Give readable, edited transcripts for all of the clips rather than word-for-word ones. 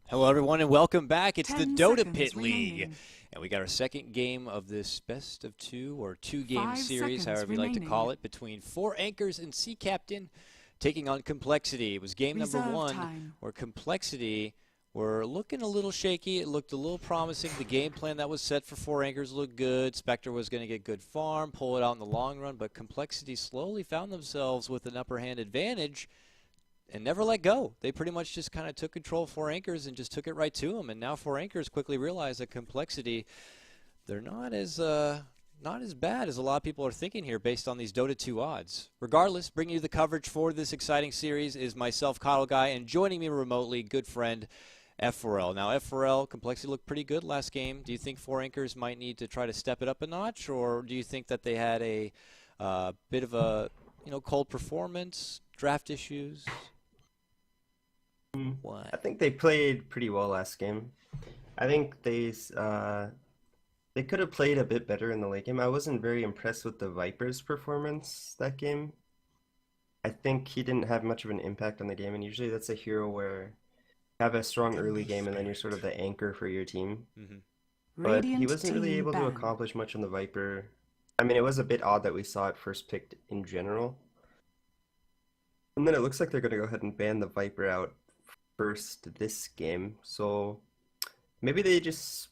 Hello, everyone, and welcome back. It's the 10 DotaPit seconds League, remaining. and we got our second game of this best of two or two-game 5 series, seconds however you like to remaining. call it, between Four Anchors and Sea Captain taking on Complexity. It was game Reserve number one, time. where Complexity were looking a little shaky. It looked a little promising. The game plan that was set for Four Anchors looked good. Spectre was going to get good farm, pull it out in the long run, but Complexity slowly found themselves with an upper hand advantage and never let go. They pretty much just kind of took control of Four Anchors and just took it right to them. And now Four Anchors quickly realized that Complexity, they're not as bad as a lot of people are thinking here based on these Dota 2 odds. Regardless, bringing you the coverage for this exciting series is myself, Coddle Guy, and joining me remotely, good friend F4L. Now, F4L, Complexity looked pretty good last game. Do you think Four Anchors might need to try to step it up a notch, or do you think that they had a bit of a cold performance, draft issues? What? I think they played pretty well last game. I think they could have played a bit better in the late game. I wasn't very impressed with the Viper's performance that game. I think he didn't have much of an impact on the game, and usually that's a hero where you have a strong early game and then you're sort of the anchor for your team. Mm-hmm. But he Radiant wasn't really team able to banned. accomplish much on the Viper. I mean, it was a bit odd that we saw it first picked in general. And then it looks like they're going to go ahead and ban the Viper out first this game. So maybe they just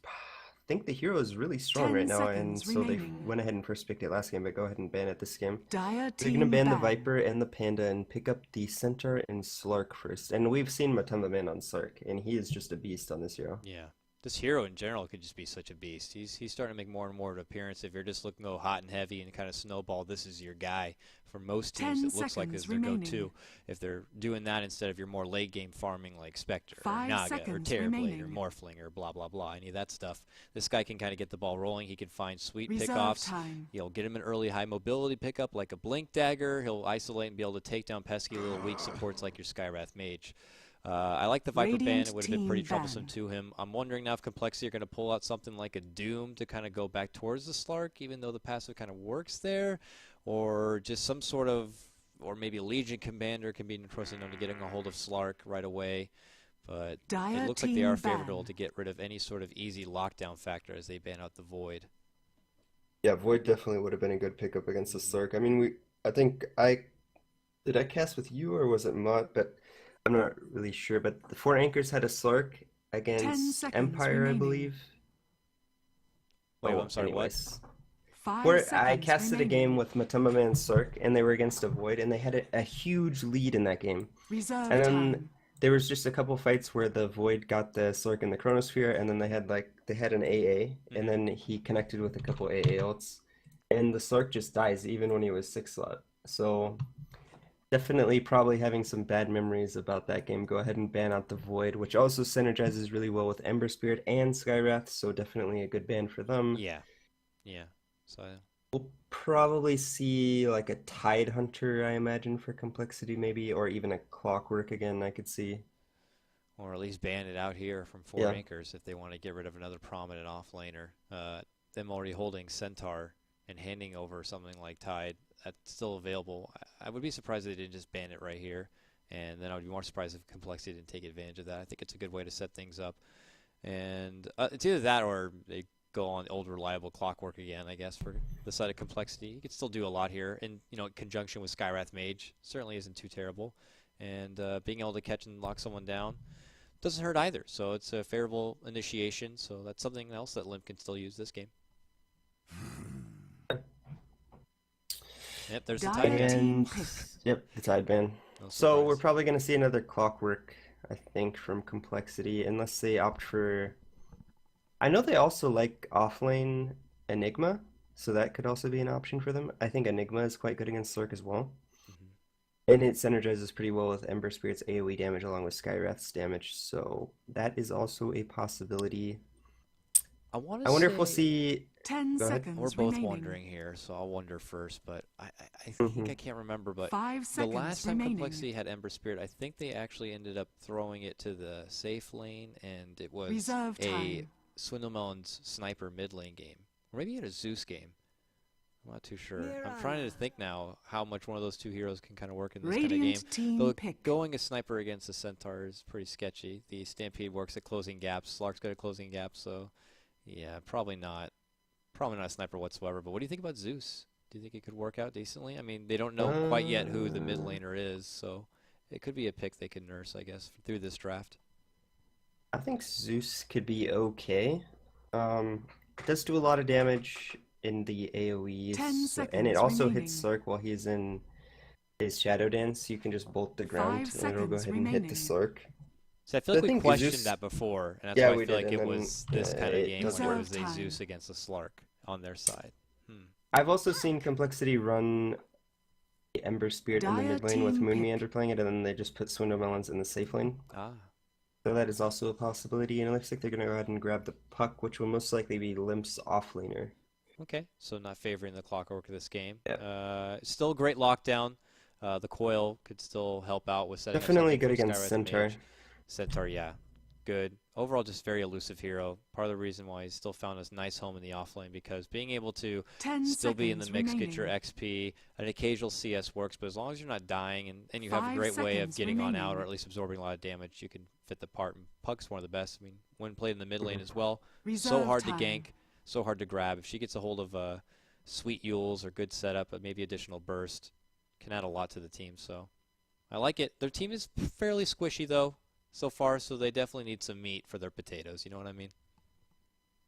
think the hero is really strong 10 right now, and seconds so they remaining. went ahead and first picked it last game, but go ahead and ban it this game. Dire They're going to team ban the banned. Viper and the Panda and pick up the Centaur and Slark first. And we've seen Matumba Man on Slark, and he is just a beast on this hero. Yeah. This hero in general could just be such a beast. He's starting to make more and more of an appearance. If you're just looking to go hot and heavy and kind of snowball, this is your guy. For most teams, 10 it looks like this is their seconds go-to. If they're doing that instead of your more late game farming like Spectre or 5 Naga or seconds Terrorblade remaining. or Morphling or blah, blah, blah, any of that stuff, this guy can kind of get the ball rolling. He can find sweet Reserve pickoffs. time. He'll get him an early high mobility pickup like a Blink Dagger. He'll isolate and be able to take down pesky little weak supports like your Skywrath Mage. I like the Viper ban. Radiant It would have been pretty team troublesome banned. to him. I'm wondering now if Complexity are going to pull out something like a Doom to kind of go back towards the Slark, even though the passive kind of works there, or just some sort of, or maybe a Legion Commander can be interested in getting a hold of Slark right away. But Dire it looks like they team are favorable banned. to get rid of any sort of easy lockdown factor as they ban out the Void. Yeah, Void definitely would have been a good pickup against the Slark. I mean, did I cast with you or was it Mott? But I'm not really sure. But the Four Anchors had a Slark 10 against seconds Empire, I remaining. believe. Wait, Oh, I'm sorry, anyways. 5 Where I seconds casted a remaining. game with Matumba Man Slark, and they were against a Void, and they had a huge lead in that game. Reserve And then time. there was just a couple fights where the Void got the Slark in the Chronosphere, and then they had an AA, and then he connected with a couple AA ults, and the Slark just dies even when he was 6 slot. So definitely probably having some bad memories about that game. Go ahead and ban out the Void, which also synergizes really well with Ember Spirit and Skywrath, so definitely a good ban for them. Yeah. Yeah. So We'll probably see like a Tide Hunter, I imagine, for Complexity maybe, or even a Clockwork again, I could see. or at least ban it out here from Four Yeah. Anchors if they want to get rid of another prominent offlaner. Them already holding Centaur and handing over something like Tide, that's still available. I would be surprised if they didn't just ban it right here, and then I would be more surprised if Complexity didn't take advantage of that. I think it's a good way to set things up. And it's either that or they go on old reliable Clockwork again, I guess, for the side of Complexity. You could still do a lot here, and in conjunction with Skywrath Mage certainly isn't too terrible. And being able to catch and lock someone down doesn't hurt either. So it's a favorable initiation. So that's something else that Limp can still use this game. Yep, there's the tide Dire ban. team And pick. yep, the tide ban. No So we're surprise. probably going to see another clockwork, I think, from Complexity, unless they opt for. I know they also like offlane Enigma, so that could also be an option for them. I think Enigma is quite good against Slurk as well. Mhm. And it synergizes pretty well with Ember Spirit's AoE damage along with Skywrath's damage, so that is also a possibility. I want to I wonder if we'll say see. Ten Go ahead. we're seconds both remaining. wondering here, so I'll wonder first. But I think Hmm. I can't remember. But 5 seconds last time remaining. Complexity had Ember Spirit, I think they actually ended up throwing it to the safe lane, and it was Reserve a time. Swindlemelon's sniper mid lane game, or maybe in a Zeus game. I'm not too sure. I'm trying to think now how much one of those two heroes can kind of work in this kind of game. Radiant team Though pick. going a sniper against a centaur is pretty sketchy. The Stampede works at closing gaps. Slark's got a closing gap, so yeah, probably not. Probably not a sniper whatsoever. But what do you think about Zeus? Do you think it could work out decently? I mean, they don't know quite yet who the mid Uh, laner is, so it could be a pick they could nurse, I guess, through this draft. I think Zeus could be okay. It does do a lot of damage in the AoEs, 10 and it seconds also hits remaining. Slurk while he's in his Shadow Dance. You can just bolt the 5 ground, and it'll go seconds ahead and hit the remaining. Slurk. So I feel So I like we think questioned Zeus, that before, and that's yeah, why I we feel did, like and it then was this kind of it game does when it Reserve was work. a time. Zeus against a Slark on their side. Hmm. I've also seen Complexity run the Ember Spirit in the Dire mid lane with team Moon pick. Meander playing it, and then they just put Swindle Melons in the safe lane. Ah, So that is also a possibility, and it looks like they're going to go ahead and grab the puck, which will most likely be Limp's offlaner. okay. So not favoring the clockwork of this game. Yeah. Still a great lockdown. The coil could still help out with setting up Definitely something good from against Skywrath Centaur. Mage. Centaur, yeah, good. Overall, just very elusive hero. Part of the reason why he's still found his nice home in the offlane because being able to 10 still be in the seconds mix, get your remaining. XP, an occasional CS works, but as long as you're not dying and you have a 5 great way of seconds getting on out or remaining. at least absorbing a lot of damage, you can fit the part. And Puck's one of the best. I mean, when played in the mid lane Mhm. as well, so Reserve hard to time. gank, so hard to grab. If she gets a hold of sweet Yules or good setup, but maybe additional burst, can add a lot to the team. So I like it. Their team is fairly squishy though so far, so they definitely need some meat for their potatoes. You know what I mean?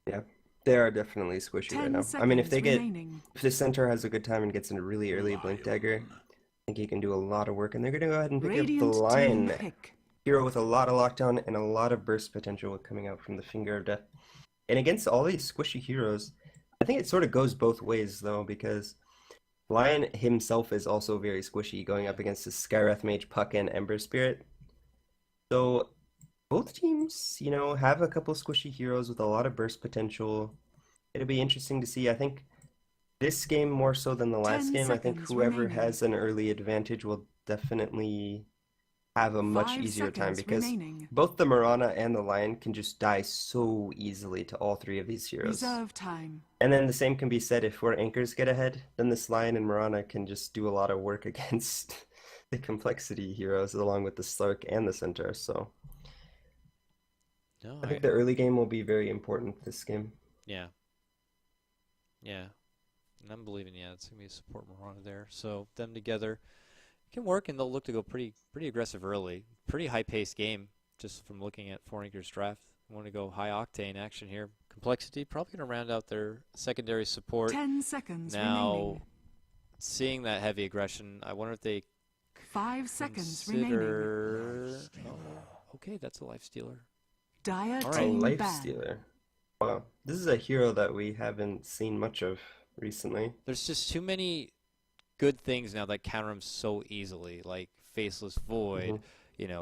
Yeah, they are definitely squishy right 10 now. I mean, seconds remaining. if the Centaur has a good time and gets a really early Blink Dagger, I think he can do a lot of work. And they're going to go ahead and pick up the Radiant team Lion pick. hero with a lot of lockdown and a lot of burst potential coming out from the Finger of Death. And against all these squishy heroes, I think it sort of goes both ways though, because Lion himself is also very squishy going Yeah. up against his Skywrath Mage, Puck, and Ember Spirit. So both teams, have a couple squishy heroes with a lot of burst potential. It'll be interesting to see. I think this game more so than the last 10 game, I think seconds whoever remaining. has an early advantage will definitely have a much 5 easier time seconds because remaining. both the Mirana and the Lion can just die so easily to all three of these heroes. Reserve time. And then the same can be said if our anchors get ahead, then this Lion and Mirana can just do a lot of work against the complexity heroes along with the Slark and the Centaur. So No, I I think the early game will be very important this game. yeah. Yeah. And I'm believing, yeah, it's gonna be a support Marauder there. So them together can work, and they'll look to go pretty aggressive early. Pretty high paced game, just from looking at Four Anchors draft. Want to go high octane action here. Complexity probably gonna round out their secondary support. 10 seconds remaining. Now, seeing that heavy aggression, I wonder if they 5 seconds remaining. consider. Oh, okay, that's a life stealer. Dire All A right. team life ban. stealer. Wow. This is a hero that we haven't seen much of recently. There's just too many good things now that counter him so easily, like Faceless Hmm. Void,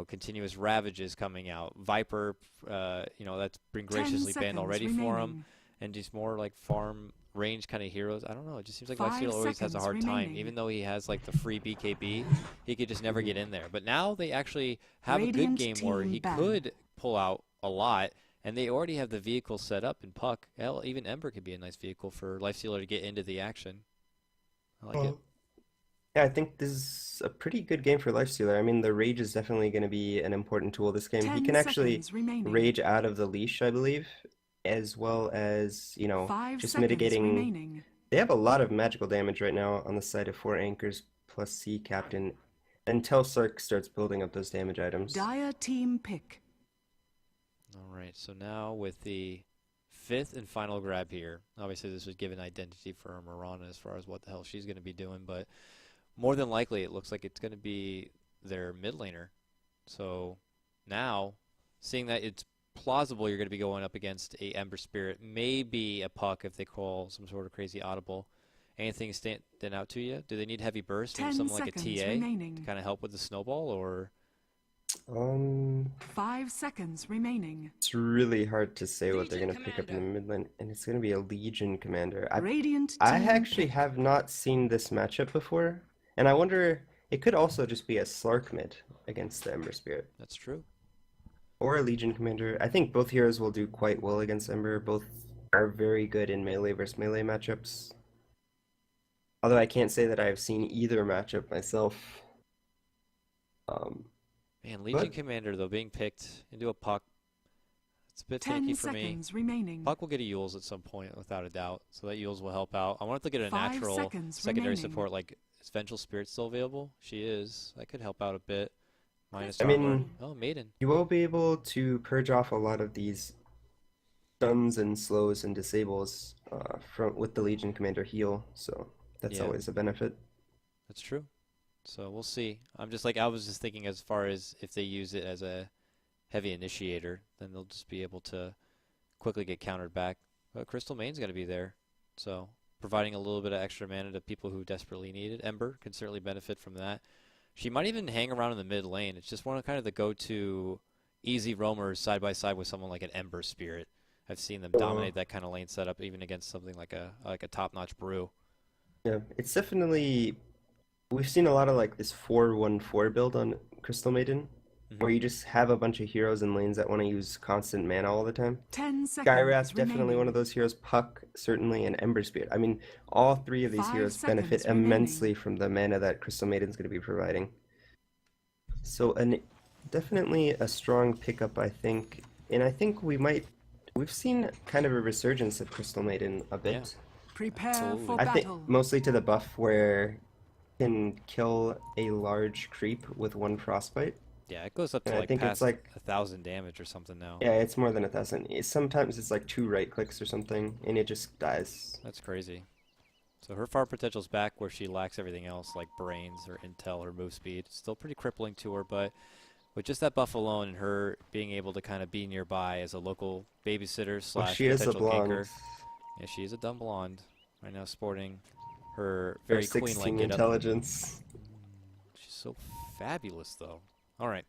continuous Ravages coming out, Viper, that's been 10 graciously banned seconds already for him, remaining. and just more like farm range kind of heroes. I don't know. It just seems like 5 Lifesteal always has a seconds hard time, remaining. even though he has like the free BKB, he could just never Hmm. get in there. But now they actually have a good Radiant game where team he ban. could pull out a lot. And they already have the vehicle set up in Puck. Hell, even Ember could be a nice vehicle for Lifestealer to get into the action. I like it. Well, yeah, I think this is a pretty good game for Lifestealer. I mean, the Rage is definitely going to be an important tool this game. He 10 can actually seconds remaining. Rage out of the leash, I believe, as well as, 5 just seconds mitigating. remaining. They have a lot of magical damage right now on the side of Four Anchors plus Sea Captain until Sark starts building up those damage items. Dire team pick. All right, so now with the fifth and final grab here. Obviously, this would give an identity for Mirana as far as what the hell she's going to be doing, but more than likely, it looks like it's going to be their mid laner. So now, seeing that it's plausible you're going to be going up against a Ember Spirit, maybe a Puck if they call some sort of crazy audible. Anything stand out to you? Do they need heavy burst from 10 something like a seconds TA remaining. to kind of help with the snowball, or? 5 seconds remaining. It's really hard to say what they're going to pick up in the mid lane, and it's going to be a Legion Commander. Radiant I team actually pick. have not seen this matchup before, and I wonder, it could also just be a Slark mid against the Ember Spirit. That's true. Or a Legion Commander. I think both heroes will do quite well against Ember. Both are very good in melee versus melee matchups. Although I can't say that I've seen either matchup myself. Man, Legion But- Commander, though, being picked into a Puck, it's a bit 10 finicky for me. seconds remaining. Puck will get a Yules at some point, without a doubt, so that Yules will help out. I wonder if they get a 5 natural seconds secondary remaining. support, like, is Vengeful Spirit still available? She is. That could help out a bit. Minus I armor. mean, Oh, Maiden. you will be able to purge off a lot of these stuns and slows and disables with the Legion Commander heal, so that's Yeah. always a benefit. That's true. So we'll see. I was just thinking as far as if they use it as a heavy initiator, then they'll just be able to quickly get countered back. But Crystal Main's going to be there, so providing a little bit of extra mana to people who desperately need it. Ember can certainly benefit from that. She might even hang around in the mid lane. It's just one of kind of the go-to easy roamers side by side with someone like an Ember Spirit. I've seen them dominate that kind of lane setup even against something like a top-notch brew. Yeah, it's definitely. We've seen a lot of like this 4-1-4 build on Crystal Maiden, where you just have a bunch of heroes in lanes that want to use constant mana all the time. 10 seconds Skyrath, definitely remaining. one of those heroes. Puck, certainly, and Ember Spirit. I mean, all three of these 5 heroes seconds benefit remaining. immensely from the mana that Crystal Maiden's going to be providing. So, definitely a strong pickup, I think. And I think we've seen kind of a resurgence of Crystal Maiden a bit. Yeah. Prepare Absolutely. for I think battle. mostly to the buff where you can kill a large creep with one frostbite. Yeah, it goes up to And I like think it's past like 1,000 damage or something now. Yeah, it's more than 1,000. Sometimes it's like 2 right clicks or something, and it just dies. That's crazy. So her farm potential's back where she lacks everything else, like brains or intel or move speed. Still pretty crippling to her, but with just that buff alone and her being able to kind of be nearby as a local babysitter Well, slash she is a potential blonde. ganker. Yeah, she is a dumb blonde. Right now sporting her Or very 16 queen-like get up. intelligence. She's so fabulous, though. All right.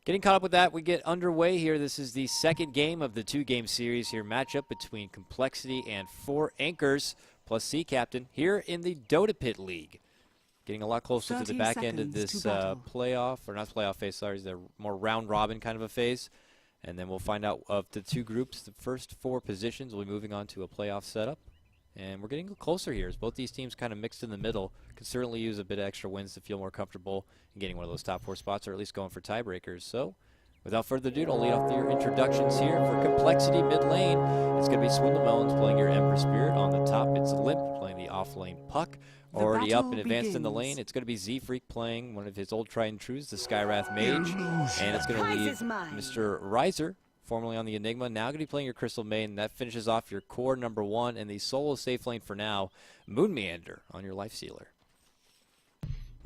Getting caught up with that, we get underway here. This is the second game of the 2-game series here. Matchup between Complexity and 4 Anchors plus Sea Captain here in the DotaPit League. Getting a lot closer to the 30 back end of seconds this to battle. playoff, or not playoff phase, sorry, the more round-robin kind of a phase. And then we'll find out of the 2 groups, the first 4 positions will be moving on to a playoff setup. And we're getting closer here as both these teams kind of mixed in the middle. Could certainly use a bit of extra wins to feel more comfortable in getting one of those top 4 spots, or at least going for tiebreakers. So, without further ado, I'll lead off your introductions here. For Complexity mid lane, it's going to be Swindle Melons playing your Ember Spirit. On the top, it's Limp playing the off-lane Puck. The Already up battle and advanced in the begins. lane, it's going to be Z-Freak playing one of his old tried and trues, the Skyrath Mage. And it's going to Prize leave is mine. Mr. Riser, formerly on the Enigma, now going to be playing your Crystal Maiden. That finishes off your core number 1 and the solo safe lane for now, Moon Meander on your Life Sealer.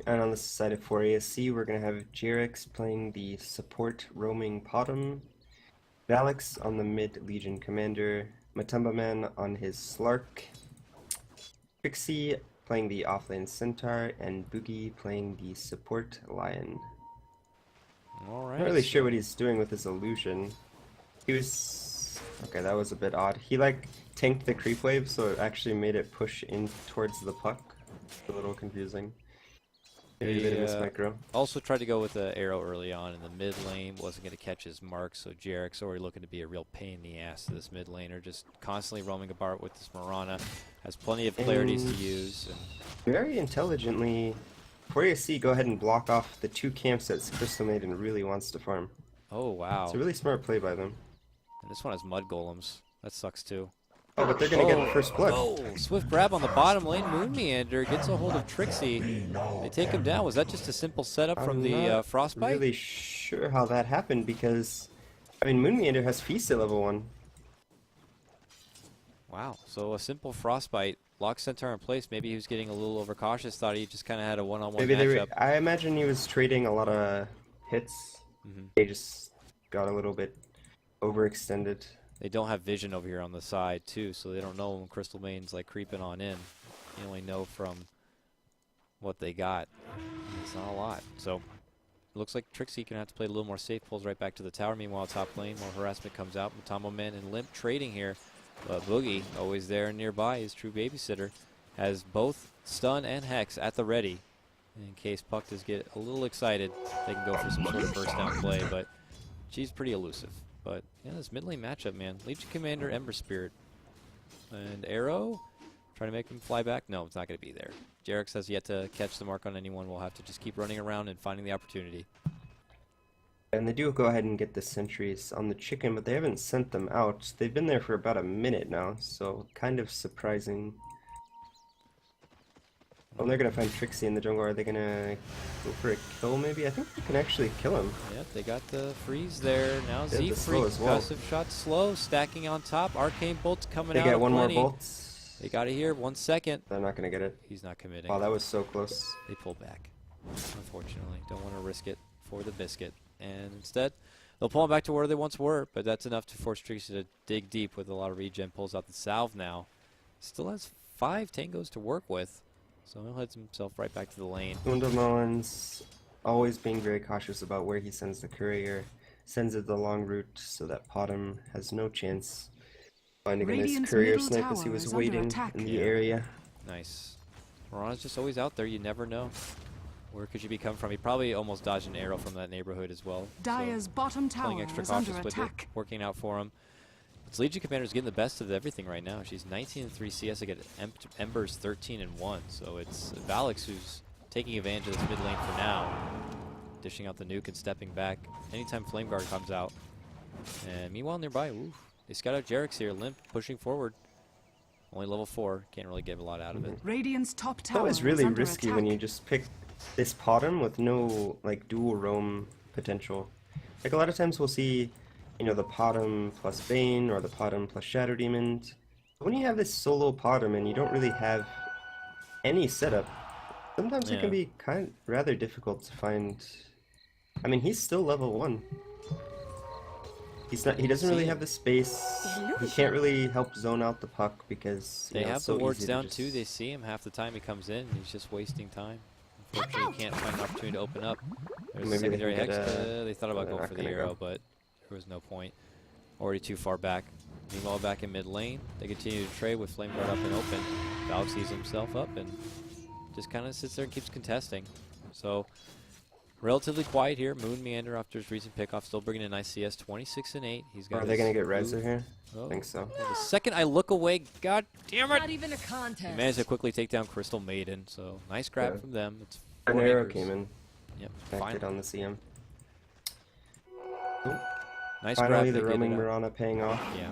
And on the side of 4ASC, we're going to have Jyrix playing the support roaming Potom, Valix on the mid Legion Commander, Matumba Man on his Slark, Trixie playing the offlane Centaur, and Boogie playing the support Lion. All right. I'm not really so- sure what he's doing with his illusion. He was... Okay, that was a bit odd. He, like, tanked the creep wave, so it actually made it push in towards the puck. It's a little confusing. Maybe a bit of Yeah. micro. Also tried to go with the arrow early on in the mid lane. Wasn't going to catch his mark, so Jarek's already looking to be a real pain in the ass to this mid laner. Just constantly roaming apart with this Mirana. Has plenty of clarities to And- use. And Very intelligently, 4ASC go ahead and block off the 2 camps that Crystal Maiden really wants to farm. oh, wow. It's a really smart play by them. And this one has mud golems. That sucks, too. Oh, but they're gonna get first blood. Oh, swift grab on the bottom lane. Moon Meander gets a hold of Trixie. They take him down. Was that just a simple setup from I'm the not Frostbite? really sure how that happened because, I mean, Moon Meander has Feast at level 1. Wow. So a simple frostbite. Lock centaur in place. Maybe he was getting a little overcautious. Thought he just kind of had a one-on-one Maybe they were. matchup. I imagine he was trading a lot of hits. Hmm. They just got a little bit overextended. They don't have vision over here on the side too, so they don't know when Crystal Main's like creeping on in. You only know from what they got. It's not a lot. So it looks like Trixie gonna have to play a little more safe. Pulls right back to the tower. Meanwhile, top lane, more harassment comes out. Matamo Man and Limp trading here. But Boogie, always there nearby, his true babysitter, has both stun and hex at the ready. In case Puck does get a little excited, they can go for some sort of burst down play. But she's pretty elusive. But yeah, this mid lane matchup, man. Legion Commander, Ember Spirit, and Arrow. Trying to make him fly back. No, it's not going to be there. Jarex has yet to catch the mark on anyone. We'll have to just keep running around and finding the opportunity. And they do go ahead and get the sentries on the chicken, but they haven't sent them out. They've been there for about a minute now, so kind of surprising. Oh, they're going to find Trixie in the jungle. Are they going to go for a kill maybe? I think they can actually kill him. Yep, they got the freeze there. Now They have the slow Z-Freak, as well. passive shot slow, stacking on top. Arcane Bolt's coming They out get of one more plenty. bolt. They got it here, 1 second. They're not going to get it. He's not committing. Wow, that was so close. They pull back, unfortunately. Don't want to risk it for the biscuit. And instead, they'll pull him back to where they once were, but that's enough to force Trixie to dig deep with a lot of regen. Pulls out the salve now. Still has 5 tangos to work with, so he'll head himself right back to the lane. Undamons always being very cautious about where he sends the courier. Sends it the long route so that Potom has no chance finding his Radiant's courier middle snipe as he tower was is under waiting attack. in the Yeah. area. Nice. Morana's just always out there. You never know. Where could you be coming from? He probably almost dodged an arrow from that neighborhood as well. Dire's bottom Playing tower extra is under cautious with it, attack. working out for him. It's Legion Commander's getting the best of everything right now. She's 19-3 CS against Ember's 13-1. So it's Valix who's taking advantage of this mid lane for now. Dishing out the nuke and stepping back anytime Flame Guard comes out. And meanwhile nearby, ooh, they scout out Jarex here. Limp pushing forward. Only level 4. Can't really get a lot out of it. Radiant's top It's tower always really is under risky attack. when you just pick this Potom with no like dual roam potential. Like a lot of times we'll see, you know, the Potom plus Bane or the Potom plus Shadow Demon. But when you have this solo Potom and you don't really have any setup, sometimes it Yeah. can be rather difficult to find. I mean, he's still level 1. He's not. He doesn't really have the space. He can't really help zone out the puck because you They know, have it's so the wards easy to down just- too. They see him half the time he comes in. He's just wasting time. Unfortunately, he can't find an opportunity to open up. There's a Maybe they secondary can hex. get a- They thought about they're going not for the gonna arrow, go. but there was no point. Already too far back. Meanwhile, back in mid lane, they continue to trade with Flame Guard up and open. Valve sees himself up and just kind of sits there and keeps contesting. So relatively quiet here. Moon Meander after his recent pickoff, still bringing a nice CS, 26-8. He's got. Are they his gonna get blue- Rezzer here? Oh. I think so. Yeah, the second I look away, god damn it! Not even a contest. He managed to quickly take down Crystal Maiden, so nice grab Yeah. from them. It's An 4 arrow acres. came in. Yep, Connected finally. on the CM. Nice Finally, grab. the to get roaming it out. Mirana paying off. Yeah.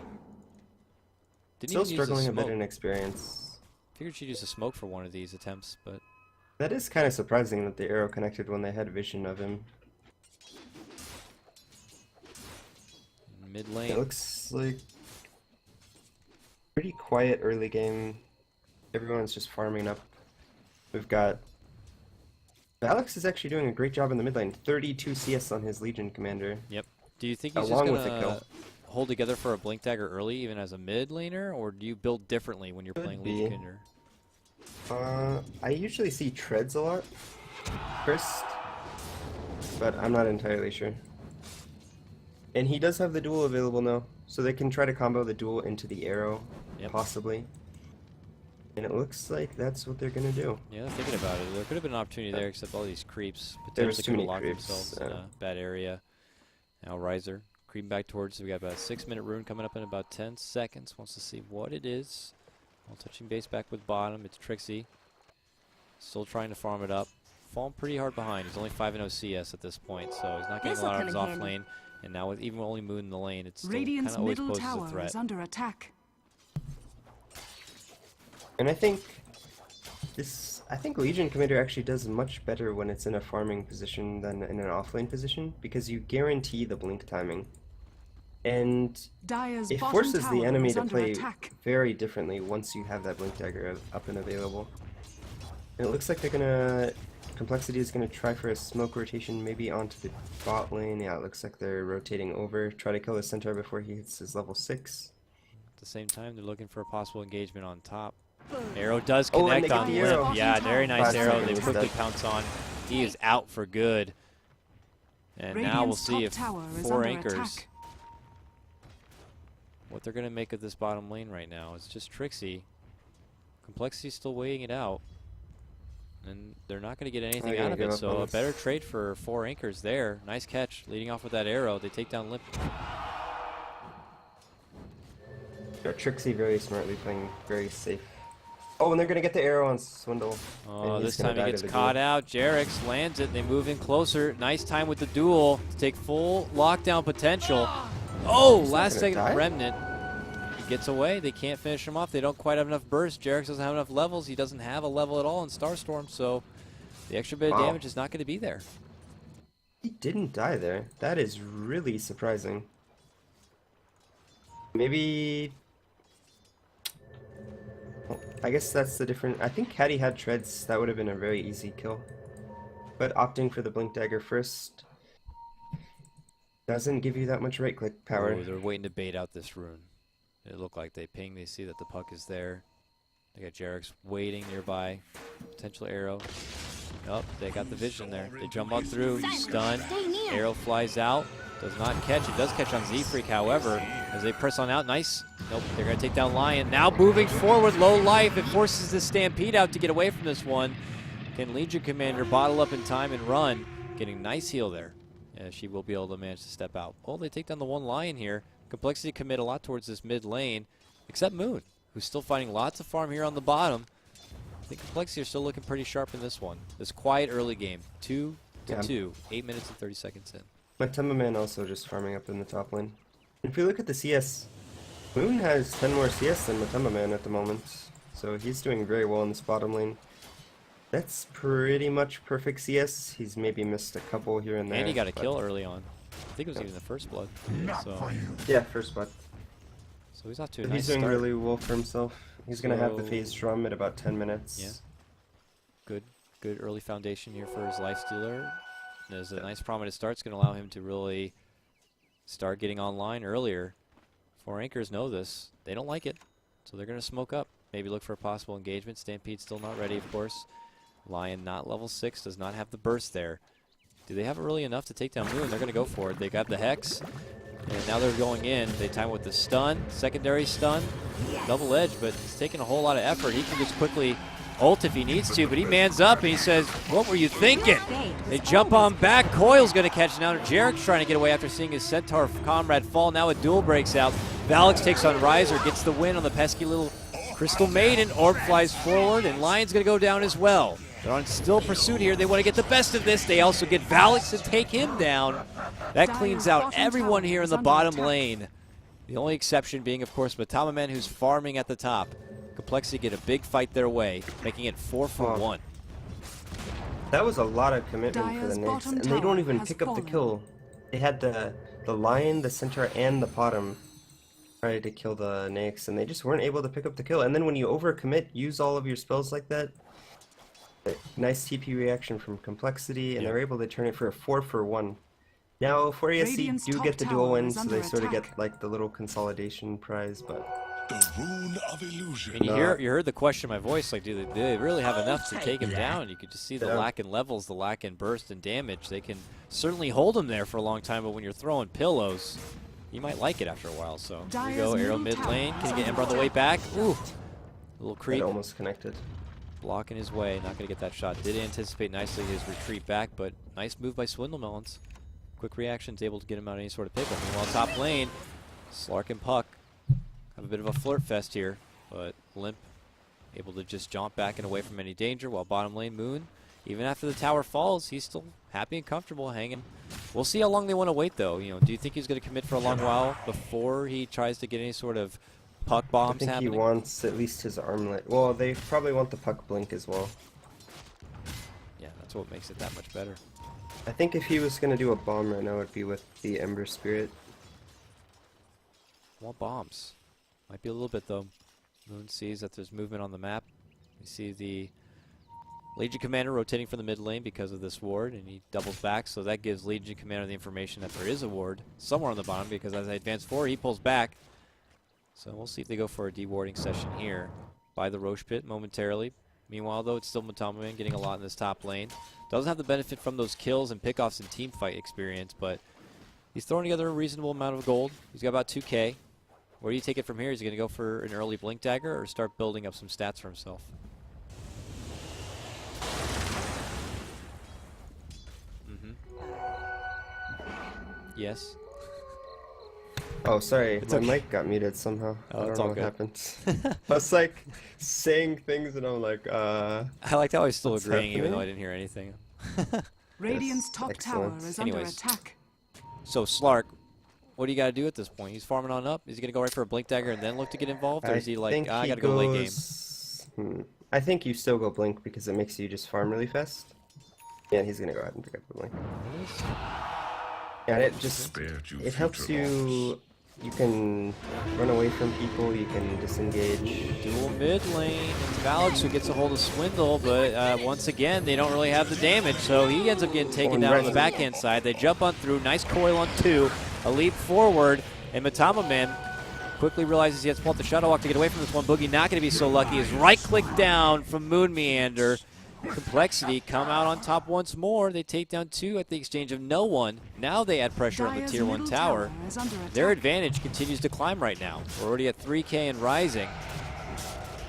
Didn't Still even use the struggling a bit smoke. in experience. Figured she'd use a smoke for one of these attempts, but That is kind of surprising that the arrow connected when they had vision of him. mid It lane. looks like pretty quiet early game. Everyone's just farming up. We've got Alex is actually doing a great job in the mid lane. 32 CS on his Legion commander. Yep. Do you think he's Along just with the gonna kill. hold together for a blink dagger early, even as a mid laner, or do you build differently when you're Could playing be. Legion Commander? I usually see treads a lot first, but I'm not entirely sure. And he does have the duel available now, so they can try to combo the duel into the arrow, Yep. possibly. And it looks like that's what they're gonna do. Yeah, thinking about it, there could have been an opportunity there, except all these creeps There was potentially too could have many locked creeps, themselves in yeah. a bad area. Now Riser creeping back towards. We got about a 6-minute rune coming up in about 10 seconds. Wants to see what it is. All touching base back with bottom. It's Trixie. Still trying to farm it up. Falling pretty hard behind. He's only 5-0 CS at this point, so he's not getting a This'll lot out of come his in off handy. lane. And now with even only Moon in the lane, it's still kind Radiant's of always middle poses a tower threat. is under attack. And I think Legion Commander actually does much better when it's in a farming position than in an offlane position, because you guarantee the blink timing. And Dire's it bottom forces the tower enemy is to under play attack. very differently once you have that Blink Dagger up and available. And it looks like they're gonna... Complexity is gonna try for a smoke rotation maybe onto the bot lane. Yeah, it looks like they're rotating over. Try to kill the centaur before he hits his level 6. At the same time, they're looking for a possible engagement on top. Arrow does Oh, and they connect get on the Limp. arrow. Yeah, very nice 5 arrow. They seconds quickly dead. pounce on. He is out for good. And now we'll Radiant's see top if tower is 4 under anchors attack. what they're going to make of this bottom lane right now. It's just Trixie. Complexity's still weighing it out. And they're not going to get anything gonna out of give it, up so on a this. better trade for 4 anchors there. Nice catch, leading off with that arrow. They take down Limp. Yeah, Trixie very smartly playing very safe. Oh, and they're gonna get the arrow on Swindle. Oh, and this he's gonna time he die gets to the caught duel. out. Jarex lands it. They move in closer. Nice time with the duel to take full lockdown potential. Oh, He's not last gonna second die? remnant. He gets away. They can't finish him off. They don't quite have enough burst. Jarex doesn't have enough levels. He doesn't have a level at all in Starstorm, so the extra bit of Wow. damage is not going to be there. He didn't die there. That is really surprising. Maybe... Well, I guess that's the different... I think had he had treads, that would have been a very easy kill. But opting for the Blink Dagger first doesn't give you that much right-click power. Oh, they're waiting to bait out this rune. It looked like they ping. They see that the puck is there. They got Jarex waiting nearby. Potential arrow. Oh, they got the vision there. They jump on through. He's stunned. Arrow flies out. Does not catch. It does catch on Z-Freak, however, as they press on out. Nice. Nope, they're going to take down Lion. Now moving forward, low life. It forces the Stampede out to get away from this one. Can Legion Commander bottle up in time and run? Getting nice heal there. Yeah, she will be able to manage to step out. Oh, they take down the one Lion here. Complexity commit a lot towards this mid lane, except Moon, who's still finding lots of farm here on the bottom. I think Complexity are still looking pretty sharp in this one. This quiet early game, 2-2, 8 minutes and 30 seconds in. Matema Man also just farming up in the top lane. If we look at the CS, Moon has 10 more CS than Matema Man at the moment, so he's doing very well in this bottom lane. That's pretty much perfect CS. He's maybe missed a couple here and there. And he got a but- kill early on. I think it was even the first blood. So Yeah, first blood. he's off to a But nice he's doing start. really well for himself. He's gonna have the So- phase drum at about 10 minutes. Yeah. Good early foundation here for his lifestealer. There's a nice prominent start. It's going to allow him to really start getting online earlier. 4 anchors know this. They don't like it, so they're going to smoke up. Maybe look for a possible engagement. Stampede still not ready, of course. Lion not level 6, does not have the burst there. Do they have it really enough to take down Moon? They're going to go for it. They got the Hex, and now they're going in. They time with the stun, secondary stun, double edge, but it's taking a whole lot of effort. He can just quickly ult if he needs to, but he mans up and he says, "What were you thinking?" They jump on back. Coil's going to catch it now. Jarek's trying to get away after seeing his Centaur comrade fall. Now a duel breaks out. Valix takes on Riser, gets the win on the pesky little Crystal Maiden. Orb flies forward, and Lion's going to go down as well. They're on still pursuit here. They want to get the best of this. They also get Valix to take him down. That cleans out everyone here in the bottom lane. The only exception being, of course, Matama Man, who's farming at the top. Complexity get a big fight their way, making it 4-for-1. That was a lot of commitment for Dire's the Nyx, bottom and they don't tower even has pick up the fallen. kill. They had the Lion, the Centaur, and the Bottom try to kill the Nyx, and they just weren't able to pick up the kill. And then when you overcommit, use all of your spells like that. Nice TP reaction from Complexity, and they're able to turn it for a 4-for-1. Now, 4ESC Radiant's do top get the dual tower win, is so under they sort of get attack. like the little consolidation prize, but The rune of illusion. And you heard the question in my voice, like, do they really have enough to take him down? You could just see the Yeah. lack in levels, the lack in burst and damage. They can certainly hold him there for a long time, but when you're throwing pillows, you might like it after a while. So here we go, Dire's arrow middle mid tower lane. is Can he get under Ember on the way back? Ooh, a little it creep almost connected. blocking his way. Not going to get that shot. Did anticipate nicely his retreat back, but nice move by Swindlemelons. Quick reactions, able to get him out of any sort of pickup. Meanwhile, top lane, Slark and Puck have a bit of a flirt fest here, but Limp able to just jump back and away from any danger, while bottom lane Moon, even after the tower falls, he's still happy and comfortable hanging. We'll see how long they want to wait, though. You know, do you think he's going to commit for a long while before he tries to get any sort of puck I bombs think happening? he wants at least his armlet. Well, they probably want the Puck Blink as well. Yeah, that's what makes it that much better. I think if he was going to do a bomb right now, it would be with the Ember Spirit. Want bombs. Might be a little bit, though. Moon sees that there's movement on the map. We see the Legion Commander rotating from the mid lane because of this ward, and he doubles back, so that gives Legion Commander the information that there is a ward somewhere on the bottom, because as I advance forward, he pulls back. So we'll see if they go for a dewarding session here by the Roche Pit momentarily. Meanwhile, though, it's still Matamaman getting a lot in this top lane. Doesn't have the benefit from those kills and pickoffs and team fight experience, but he's throwing together a reasonable amount of gold. He's got about 2K. Where do you take it from here? Is he going to go for an early Blink Dagger or start building up some stats for himself? Yes. Oh, sorry. It's My okay. mic got muted somehow. Oh, I don't it's know all what good. happened. I was like saying things and I'm like, I like how he's still What's agreeing even though I happening? didn't hear anything. Radiant's Yes, top excellent. tower is under Anyways. attack. So Slark, what do you got to do at this point? He's farming on up. Is he going to go right for a Blink Dagger and then look to get involved? Or is he like, I got to go late game? I think you still go blink because it makes you just farm really fast. Yeah, he's gonna go ahead and pick up the blink. Yeah, and it just Spared you it helps future loss. you. You can run away from people. You can disengage. Dual mid lane. It's Valix who gets a hold of Swindle, but once again, they don't really have the damage, so he ends up getting taken and down on the Resin. backhand side. They jump on through. Nice coil on 2. A leap forward, and Matamaman quickly realizes he has to pull out the Shadow Walk to get away from this one. Boogie not going to be so lucky. Is right-click down from Moon Meander. Complexity come out on top once more. They take down 2 at the exchange of no one. Now they add pressure on the Dire's tier 1 middle tower. is under attack. Their advantage continues to climb right now. We're already at 3K and rising.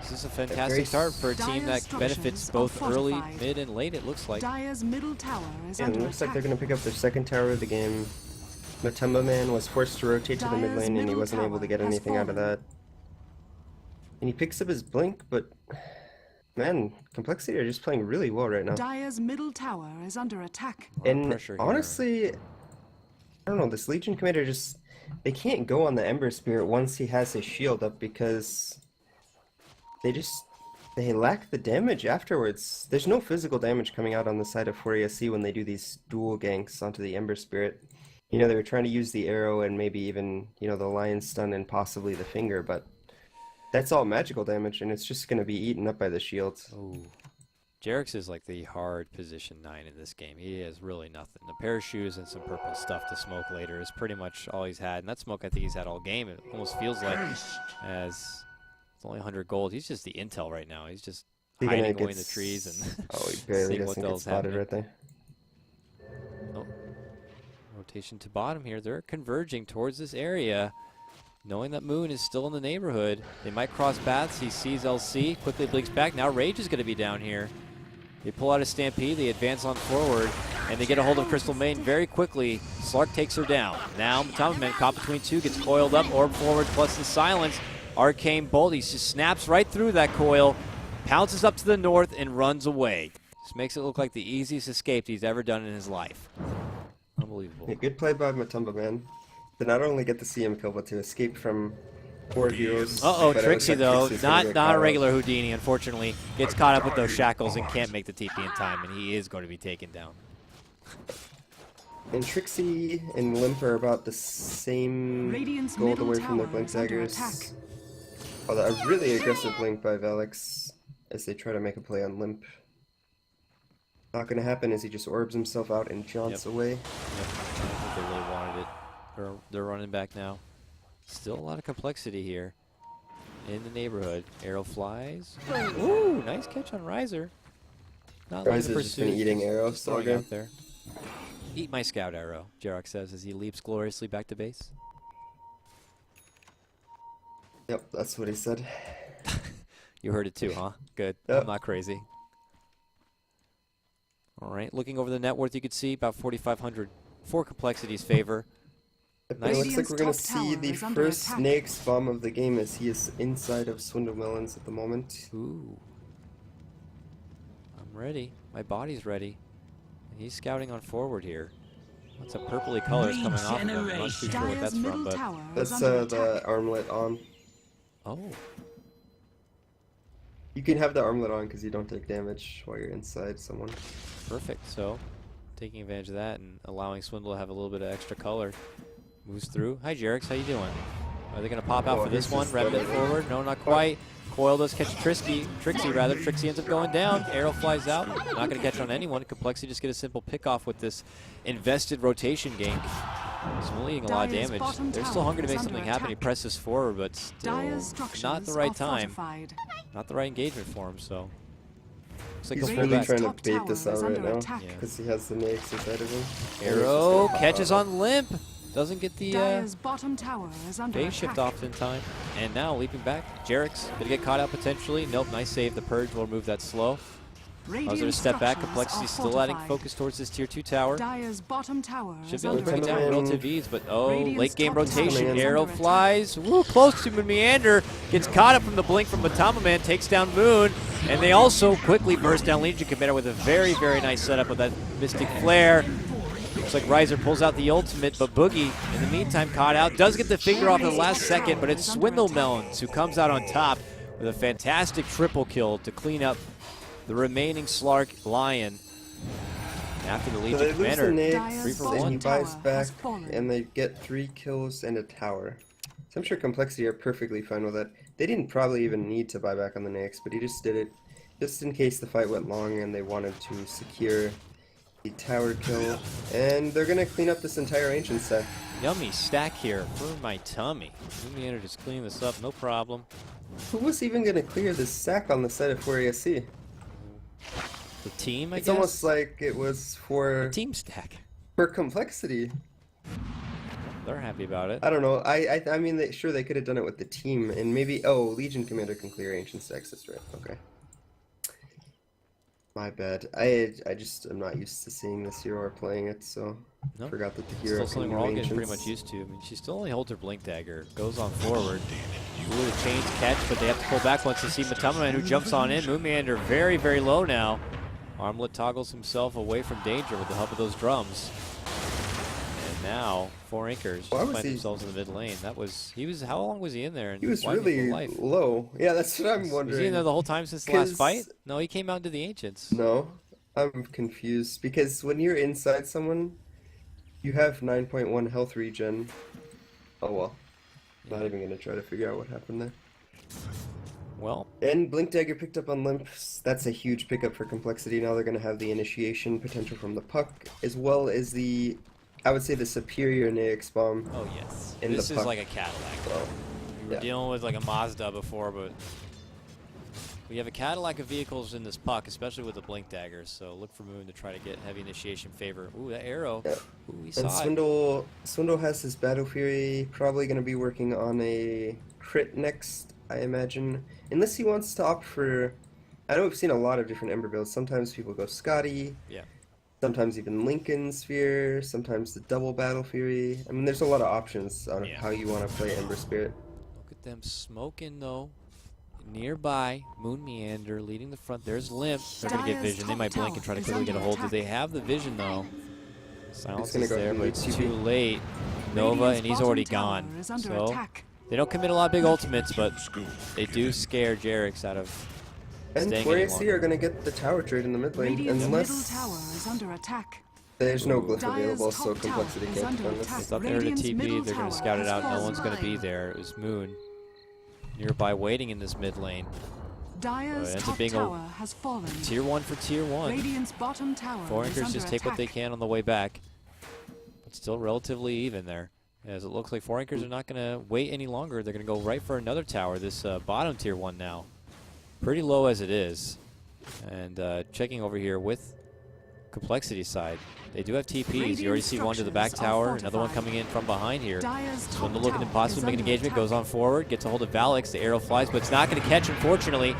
This is a fantastic start for a team that Dire's benefits structures are both early, fortified. mid, and late, it looks like. Dire's middle tower is And it under looks like attack. they're gonna pick up their second tower of the game. Matumba Man was forced to rotate to the mid Dire's lane, and he middle wasn't able to tower get has anything out of fallen. that. And he picks up his blink, but man, Complexity are just playing really well right now. Dire's middle tower is under attack. A lot of And pressure here. honestly, I don't know, this Legion Commander just, they can't go on the Ember Spirit once he has his shield up because they lack the damage afterwards. There's no physical damage coming out on the side of 4ESC when they do these dual ganks onto the Ember Spirit. You know, they were trying to use the arrow and maybe even, you know, the Lion Stun and possibly the finger, but that's all magical damage and it's just going to be eaten up by the shields. Ooh. Jerix is like the hard position 9 in this game. He has really nothing. A pair of shoes and some purple stuff to smoke later is pretty much all he's had. And that smoke I think he's had all game. It almost feels like as it's only 100 gold. He's just the intel right now. He's just Speaking hiding of away in the gets- trees and Oh, he barely seeing what doesn't the get hell's spotted happening. right there. Oh. Rotation to bottom here. They're converging towards this area. Knowing that Moon is still in the neighborhood. They might cross paths. He sees LC, quickly blinks back. Now Rage is going to be down here. They pull out a Stampede, they advance on forward, and they get a hold of Crystal Maiden very quickly. Slark takes her down. Now Matamaman caught between 2, gets coiled up, orb forward plus the silence. Arcane Bolt, he just snaps right through that coil, pounces up to the north, and runs away. This makes it look like the easiest escape he's ever done in his life. Unbelievable. Yeah, good play by Matumba Man. To not only get the CM kill, but to escape from 4 heroes. Uh-oh, But it looks Trixie like though, Trixie's gonna get not caught a up. regular Houdini, unfortunately. Gets caught up with those shackles and can't make the TP in time, and he is going to be taken down. And Trixie and Limp are about the same Radiant's gold middle away from their tower blink is under daggers. attack. Although a really aggressive blink by Valix as they try to make a play on Limp. Not gonna happen as he just orbs himself out and jaunts away. Yep, I think they really wanted it. They're running back now. Still a lot of complexity here in the neighborhood. Arrow flies. Ooh, nice catch on Riser. Not letting the Riser's just been pursuit, eating arrows just all throwing game. out there. Eat my scout arrow, Jarok says as he leaps gloriously back to base. Yep, that's what he said. You heard it too, huh? Good. Yep. I'm not crazy. All right, looking over the net worth, you could see about 4,500 for Complexity's favor. But Nice. it looks like we're gonna Radiant's top see tower the is under first attack. Snake's bomb of the game as he is inside of Swindle Melons at the moment. Ooh. I'm ready. My body's ready. And he's scouting on forward here. Lots of purpley colors coming off of him. I'm not too sure what Dire's that's from, middle but... tower That's is under the attack. armlet on. Oh. You can have the armlet on because you don't take damage while you're inside someone. Perfect. So, taking advantage of that and allowing Swindle to have a little bit of extra color. Moves through. Hi, Jerix. How you doing? Are they going to pop out Oh, for this he's one? just Remnant letting it. forward. No, not quite. Coil does catch Trixie. Trixie ends up going down. Arrow flies out. Not going to catch on anyone. Complexity just get a simple pick off with this invested rotation gank. It's leading a lot of Dyer's damage. bottom They're tower still hungry to is make under something happen. He attack. presses forward, but still Dyer's structures not the right are time. fortified. Not the right engagement for him, so. Looks like He's he'll pull really back. trying to Top bait this tower out is right under now attack. Yeah. because he has the Nyx inside of him. Arrow catches on Limp. Doesn't get the Dyer's bottom tower is under phase attack. shift off in time. And now leaping back. Jarek's going to get caught out potentially. Nope, nice save. The Purge will remove that slow. I was going to Radiant step back. structures Complexity are still adding fortified. focus towards this tier 2 tower. Dyer's bottom tower Should is be able to under bring it down attack. with relative ease, but Radiant's late game top tower rotation. is Arrow under flies. Woo, close to Moon Meander. Gets caught up from the blink from Matama Man. Takes down Moon. And they also quickly burst down Legion Commander with a very, very nice setup with that Mystic Flare. Looks like Riser pulls out the ultimate, but Boogie, in the meantime, caught out. Does get the finger off in the last second, but it's Swindle Melons who comes out on top with a fantastic triple kill to clean up the remaining Slark Lion. After the So Legion they lose the Commander, Nyx, 3 for and 1. he buys Tower back, has fallen. and they get 3 kills and a tower. So I'm sure Complexity are perfectly fine with that. They didn't probably even need to buy back on the Nyx, but he just did it just in case the fight went long and they wanted to secure the tower kill. And they're gonna clean up this entire ancient set. Yummy stack here for my tummy. Lumiere just cleaning this up, no problem. Who was even gonna clear this sack on the set of 4ASC? The team, I It's guess? almost like it was for team stack. Complexity. They're happy about it. I don't know. I mean, sure they could have done it with the team, and maybe Legion Commander can clear ancient stacks. That's right. Okay. My bad. I just am not used to seeing this hero or playing it, so No. forgot that the Still hero something can we're all do getting pretty ancients. much used to. I mean, she still only holds her blink dagger, goes on forward. Ooh, the chains catch, but they have to pull back once they see Matama, who jumps on in. Moon Meander very, very low now. Armlet toggles himself away from danger with the help of those drums. And now, 4 Anchors Why just was find he- themselves in the mid lane. How long was he in there? And He was why did he really go life? low. Yeah, that's what I'm Was wondering. he in there the whole time since the last 'Cause- fight? No, he came out into the Ancients. No, I'm confused because when you're inside someone, you have 9.1 health regen. Oh well. Not even gonna try to figure out what happened there. Well, And Blink Dagger picked up on Limps. That's a huge pickup for Complexity. Now they're going to have the initiation potential from the puck, as well as the, I would say, the superior Nyx bomb. oh yes. In the This is puck. like a Cadillac. So, We were yeah. dealing with like a Mazda before, but we have a Cadillac of vehicles in this puck, especially with the blink daggers. So look for Moon to try to get heavy initiation favor. Ooh, that arrow. Yeah. Ooh, we saw And it. Swindle has his Battle Fury, probably going to be working on a crit next, I imagine. Unless he wants to opt for, I know we've seen a lot of different Ember builds. Sometimes people go Scotty. Yeah. Sometimes even Lincoln Sphere, sometimes the double Battle Fury. I mean, there's a lot of options on Yeah. how you want to play Ember Spirit. Look at them smoking though. Nearby, Moon Meander leading the front. There's Limp. They're going to get Dyer's vision. They top might blink and tower try to is quickly get a under hold. Do attack. they have the vision though? Silence gonna is go there, for but the it's TP. too late. Nova, Radiant's and he's bottom already tower gone. is under So attack. they don't commit a lot of big ultimates, but they do scare Jarek's out of And staying any 4AC longer. are going to get the tower trade in the mid lane, Radiant's middle unless tower is under attack. there's no glyph Dyer's available, so top Complexity tower is can't under defend attack. this. Thought they were to Radiant's TP, middle they're going to tower scout it has out. No fallen. one's going to be there. It was Moon nearby waiting in this mid lane. Dyer's ends up top being a tower has fallen. Tier 1 for Tier 1. Radiant's bottom tower 4 is Anchors under just take what they attack. can on the way back. But still relatively even there. As it looks like 4 Anchors are not going to wait any longer. They're going to go right for another tower. This bottom Tier 1 now. Pretty low as it is. And checking over here with Complexity side. They do have TPs. You already see one to the back structures are tower. Another one fortified. coming in from behind here. Dyer's top Swindle looking tower impossible is to make an under engagement. attack. Goes on forward. Gets a hold of Valix. The arrow flies, but it's not going to catch, unfortunately.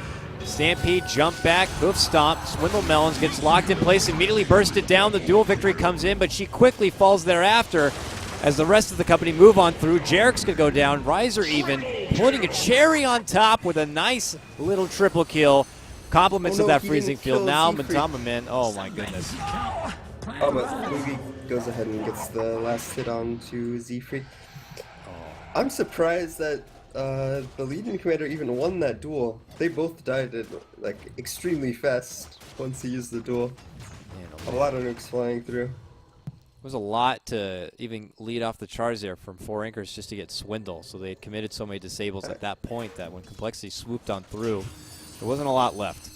Stampede, jump back, hoof stomp. Swindle Melons gets locked in place, immediately bursted down. The dual victory comes in, but she quickly falls thereafter as the rest of the company move on through. Jarek's going to go down. Riser even putting a cherry on top with a nice little triple kill. Compliments Oh, of no, that he freezing didn't field. kill Now Siegfried. Matama Man. Oh my goodness. Oh, but Boogie goes ahead and gets the last hit on to Siegfried. I'm surprised that the Legion Commander even won that duel. They both died at, like, extremely fast once he used the duel. Man, A oh, lot of nukes flying through. was a lot to even lead off the charge there from 4 anchors just to get Swindle. So they had committed so many disables at that point that when Complexity swooped on through, there wasn't a lot left.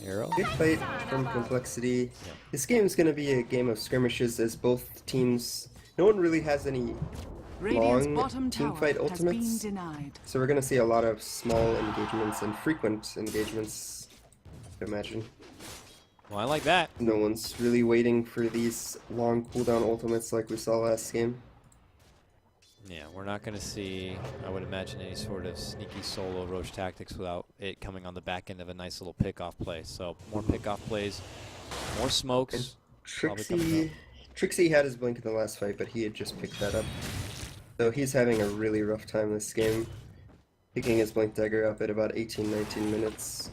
Arrow. Good fight from Complexity. Yep. This game is going to be a game of skirmishes as both teams. No one really has any Radiant's long bottom team tower fight has been ultimates. denied. So we're going to see a lot of small engagements and frequent engagements, I imagine. Well, I like that. No one's really waiting for these long cooldown ultimates like we saw last game. Yeah, we're not going to see, I would imagine, any sort of sneaky solo Roche tactics without it coming on the back end of a nice little pickoff play. So more pickoff plays, more smokes. probably coming up. Trixie had his blink in the last fight, but he had just picked that up. So he's having a really rough time this game. Picking his blink dagger up at about 18-19 minutes.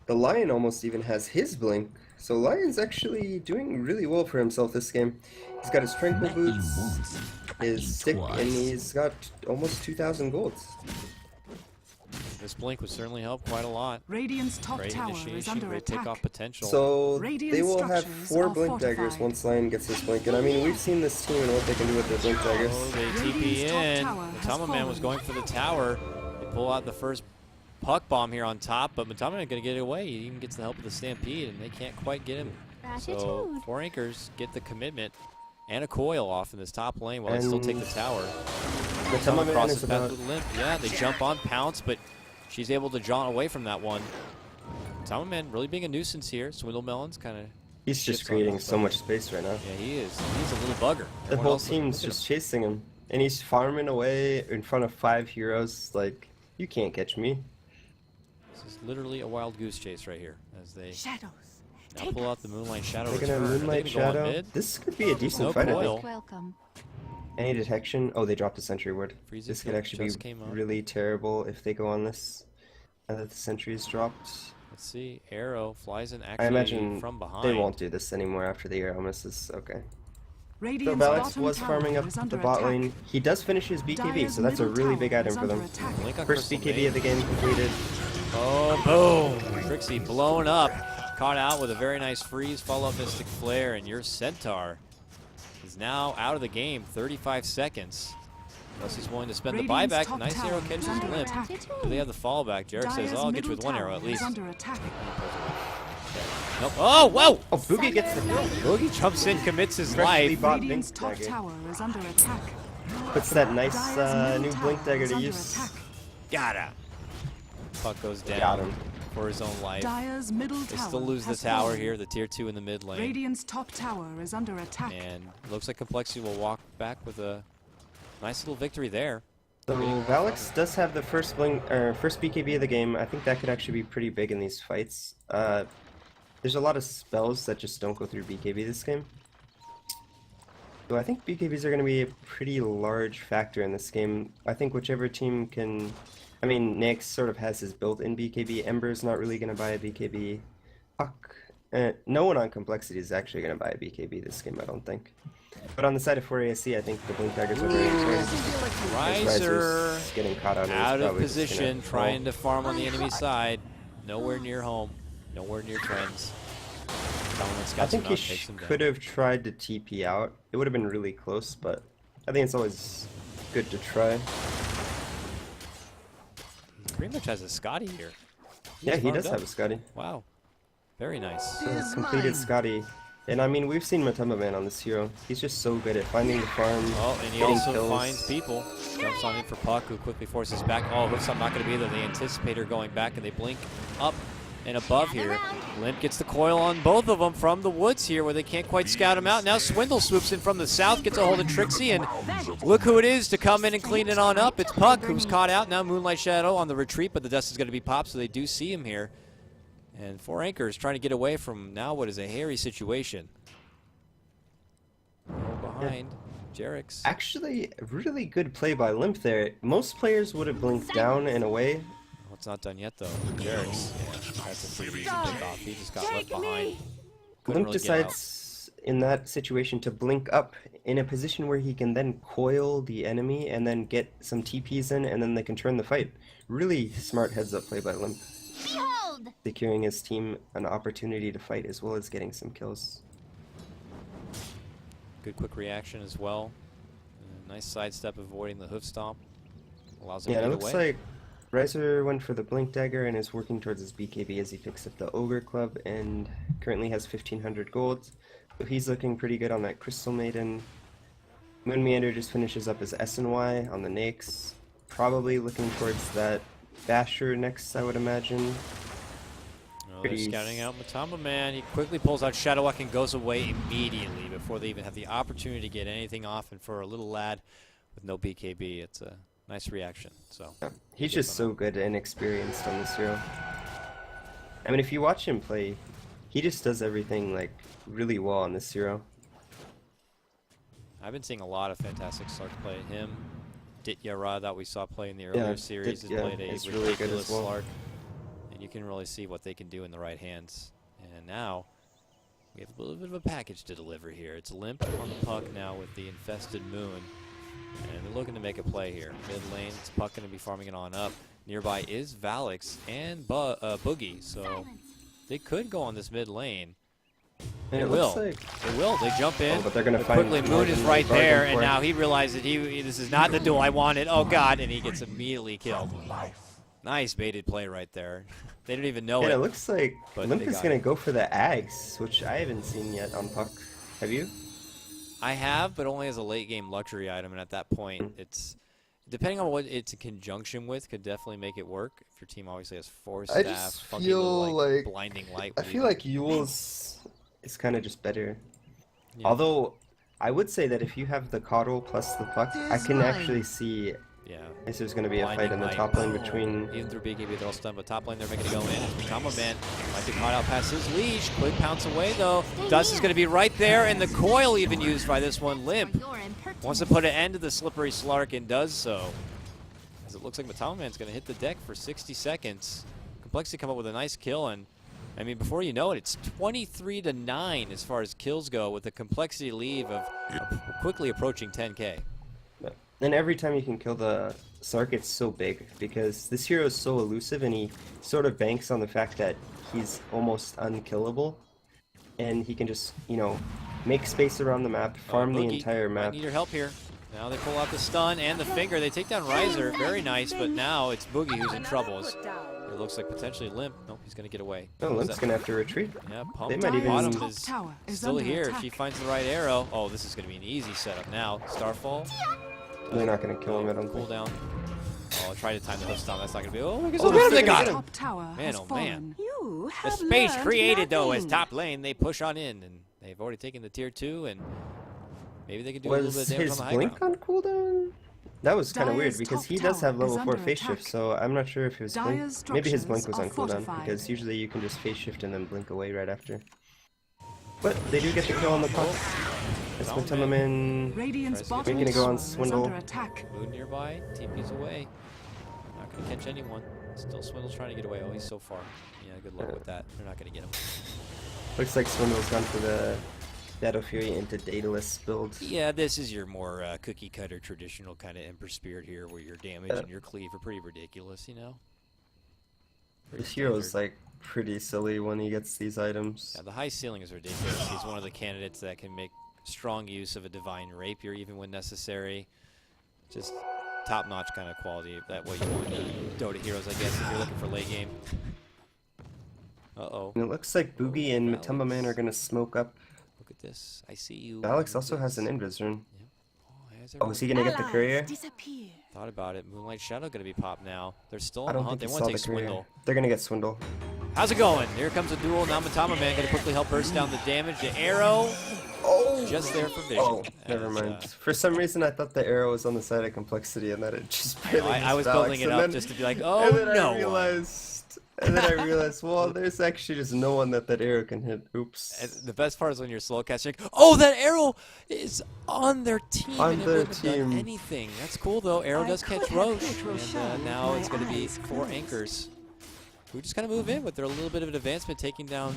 The Lion almost even has his blink. So Lion's actually doing really well for himself this game. He's got his tranquil boots, his stick, and he's got almost 2,000 golds. This blink would certainly help quite a lot. Radiant's top Great tower is initiation, under great attack. takeoff potential. So Radiant they will have structures 4 are blink daggers fortified. once Lion gets his blink. And I mean, we've seen this team and what they can do with their blink daggers. Oh, they TP Radiant's top in. tower The has Matama Man was fallen. going for the tower. They pull out the first puck bomb here on top, but Matama Man going to get it away. He even gets the help of the Stampede, and they can't quite get him. So 4 anchors get the commitment and a coil off in this top lane while they still take the tower. Matama Man Crosses is path about with Limp. Yeah, they jump on Pounce, but she's able to jaunt away from that one. Matama Man really being a nuisance here. Swindle Melons kind of. He's just creating so much space right now. Yeah, he is. He's a little bugger. The Everyone whole else team's look at just chasing him. And he's farming away in front of 5 heroes. Like, you can't catch me. This is literally a wild goose chase right here as they Shadows. now pull out the Moonlight Shadow They're gonna return. Are they Moonlight gonna go on Shadow. mid? This could be a decent No fight, I coil. think. Welcome. Any detection? Oh, they dropped a sentry ward. Freeze This it could field actually just be came up. really terrible if they go on this. Now that the sentry's dropped. Let's see. Arrow flies in I actually imagine from behind. they won't do this anymore after the arrow misses. Okay. So Radiant's Valix bottom was tower farming up is the under bot attack. lane. He does finish his BKB, Dire's so that's a middle really big tower item is for under them. attack. Blink on First Crystal BKB of the game completed. Oh, boom! Trixie blown up. Caught out with a very nice freeze, follow up Mystic Flare, and your Centaur is now out of the game. 35 seconds. Unless he's willing to spend the Radiant's buyback. top Nice tower arrow is catches under Limp. attack. Do they have the fallback? Jarek says, Dire's oh, I'll get you middle with one tower arrow at is least. under attack. Nope. Oh, whoa! Oh, Boogie gets the kill. Boogie jumps in, commits his Freshly life. bought Radiant's blink top dagger. tower is under attack. Puts that nice Dire's middle new blink tower dagger is to under use. attack. Got him. Puck goes down Got him. for his own life. Dire's middle They tower still lose the has tower fallen. here, the tier 2 in the mid lane. Radiant's top tower is under attack. And looks like Complexity will walk back with a nice little victory there. So Valix does have the first blink or first BKB of the game. I think that could actually be pretty big in these fights. There's a lot of spells that just don't go through BKB this game. So I think BKBs are going to be a pretty large factor in this game. I think whichever team can... I mean, Nyx sort of has his built-in BKB. Ember's not really going to buy a BKB. Puck. No one on Complexity is actually going to buy a BKB this game, I don't think. But on the side of 4ASC, I think the blink daggers are very important. Riser Riser's getting caught out, out of probably just gonna position, fall. trying to farm on the enemy side. Nowhere near home, nowhere near friends. I think he could have tried to TP out. It would have been really close, but I think it's always good to try. He pretty much has a Scotty here. Yeah, he does farmed have a Scotty. Wow, very nice. Completed Scotty. And I mean, we've seen Matama Man on this hero. He's just so good at finding the farm, Oh, and he getting also kills. finds people. Jumps on in for Puck, who quickly forces back. Oh, Hook's not going to be there. They anticipate her going back, and they blink up and above here. Limp gets the coil on both of them from the woods here, where they can't quite scout him out. Now Swindle swoops in from the south, gets a hold of Trixie, and look who it is to come in and clean it on up. It's Puck, who's caught out. Now Moonlight Shadow on the retreat, but the dust is going to be popped, so they do see him here. And 4 anchors trying to get away from now what is a hairy situation. Behind Jarek's. Actually, really good play by Limp there. Most players would have blinked down and away. Well, it's not done yet, though. Jarek's. Yeah, that's a free pick off. He just got left behind. Couldn't Limp really get out. decides in that situation to blink up in a position where he can then coil the enemy and then get some TPs in, and then they can turn the fight. Really smart heads-up play by Limp. Behold! Securing his team an opportunity to fight as well as getting some kills. Good quick reaction as well. Nice sidestep avoiding the hoof stomp. Allows him Yeah, to it get looks away. like Riser went for the Blink Dagger and is working towards his BKB as he picks up the Ogre Club and currently has 1500 gold. So he's looking pretty good on that Crystal Maiden. Moon Meander just finishes up his SNY on the Nyx. Probably looking towards that Basher next, I would imagine. Oh, they're scouting out Matamba Man. He quickly pulls out Shadow Walk and goes away immediately before they even have the opportunity to get anything off. And for a little lad with no BKB, it's a nice reaction. So Yeah, he's just so good and experienced on this hero. I mean, if you watch him play, he just does everything like really well on this hero. I've been seeing a lot of fantastic Slarks play. Him, Dityara that we saw play in the earlier series has played a it's really good ridiculous as well. Slark. And you can really see what they can do in the right hands. And now we have a little bit of a package to deliver here. It's Limp on the puck now with the infested Moon. And they're looking to make a play here. Mid lane, it's Puck going to be farming it on up. Nearby is Valix and Boogie, so they could go on this mid lane. And They it will. looks like They will. They jump in. but they're gonna but find quickly, Moon Morgan is right guarding there, for and it. now he realizes that this is not the duel I wanted. Oh God! And he gets immediately killed. Nice baited play right there. They didn't even know Yeah, it. it looks like but Limp they is got gonna it. go for the Ags, which I haven't seen yet on Puck. Have you? I have, but only as a late game luxury item, and at that point, it's depending on what it's in conjunction with, could definitely make it work. If your team obviously has 4 I staff, just funky feel little, like blinding light. I would feel even- like Yule's is kind of just better. Yeah. Although I would say that if you have the Coddle plus the Puck, I can actually see yeah. if there's going to be a Blinding fight in the light. top lane between. Even through BKB, they're all stunned, but top lane they're making it go in. Matamba Man might be caught out past his leash. Quick pounce away though. Dust is going to be right there, and the coil even used by this one. Limp wants to put an end to the slippery Slark and does so. As it looks like Matamba Man's going to hit the deck for 60 seconds. Complexity come up with a nice kill, and I mean, before you know it, it's 23-9 as far as kills go, with a Complexity lead of quickly approaching 10K. And every time you can kill the Sark, it's so big because this hero is so elusive and he sort of banks on the fact that he's almost unkillable. And he can just, you know, make space around the map, farm the Boogie entire might map. need your help here. Now they pull out the stun and the finger. They take down Riser. Very nice, but now it's Boogie who's in troubles. It looks like potentially Limp. Nope, he's going to get away. No, What was Limp's that? going to have to retreat. Yeah, They Pump might even- bottom Top is tower is still under here. attack. If she finds the right arrow. Oh, this is going to be an easy setup now. Starfall. They're not going to kill him, I don't think. Cooldown. Oh, I'll try to time the hoof stomp. That's not going to be. Oh, because Oh, oh, they they're got gonna him. Top tower Man, has oh, man. fallen. You The have space learned created, though, as nothing. top lane. They push on in, and they've already taken the tier 2, and maybe they can do a little bit Was of damage his on the high blink ground. on cooldown? That was kind of weird Dire's because top he does have tower is level 4 under phase shift, attack. so I'm not sure if his blink. Dire's Maybe his blink was structures on are cooldown fortified. because usually you can just phase shift and then blink away right after. But they do get the kill on the Puck. It's Down, Matamba Man. Radiant's Tries to bottom Making it go on tower is Swindle. under attack. Moon nearby, TP's away. Not going to catch anyone. Still Swindle's trying to get away. Oh, he's so far. Yeah, good luck with that. They're not going to get him. Looks like Swindle's gone for the Battle Fury into Daedalus build. Yeah, this is your more cookie cutter traditional kind of Emperor Spirit here, where your damage and your cleave are pretty ridiculous, you know? Pretty This hero's standard. like pretty silly when he gets these items. Yeah, the high ceiling is ridiculous. He's one of the candidates that can make strong use of a Divine Rapier even when necessary. Just top-notch kind of quality. That way you want Dota heroes, I guess, if you're looking for late game. Uh-oh. And it looks like Boogie and Alex. Matamba Man are gonna smoke up. Look at this. I see you. Alex Look also at has an this. Invis rune. Has Oh, is he gonna get the Allies courier? disappear. Thought about it. Moonlight Shadow gonna be popped now. They're still I on the don't hunt. think They he want saw to the take courier. Swindle. They're gonna get Swindle. How's it going? Here comes a duel. Now Matamba Man gonna quickly help burst down the damage. The arrow Oh! just there for vision. Oh, never As, mind. For some reason, I thought the arrow was on the side of complexity, and that it just barely I was missed building Alex, it and up then- just to be like, and oh then no. I realized, well, there's actually just no one that arrow can hit. Oops. And the best part is when you're slow casting. Oh, that arrow is on their team. On and it their wouldn't have done team. anything. That's cool though. Arrow I does could catch have Roche, hit Roche and now with it's my going to be eyes 4 closed. anchors who just kind of move in with their little bit of an advancement, taking down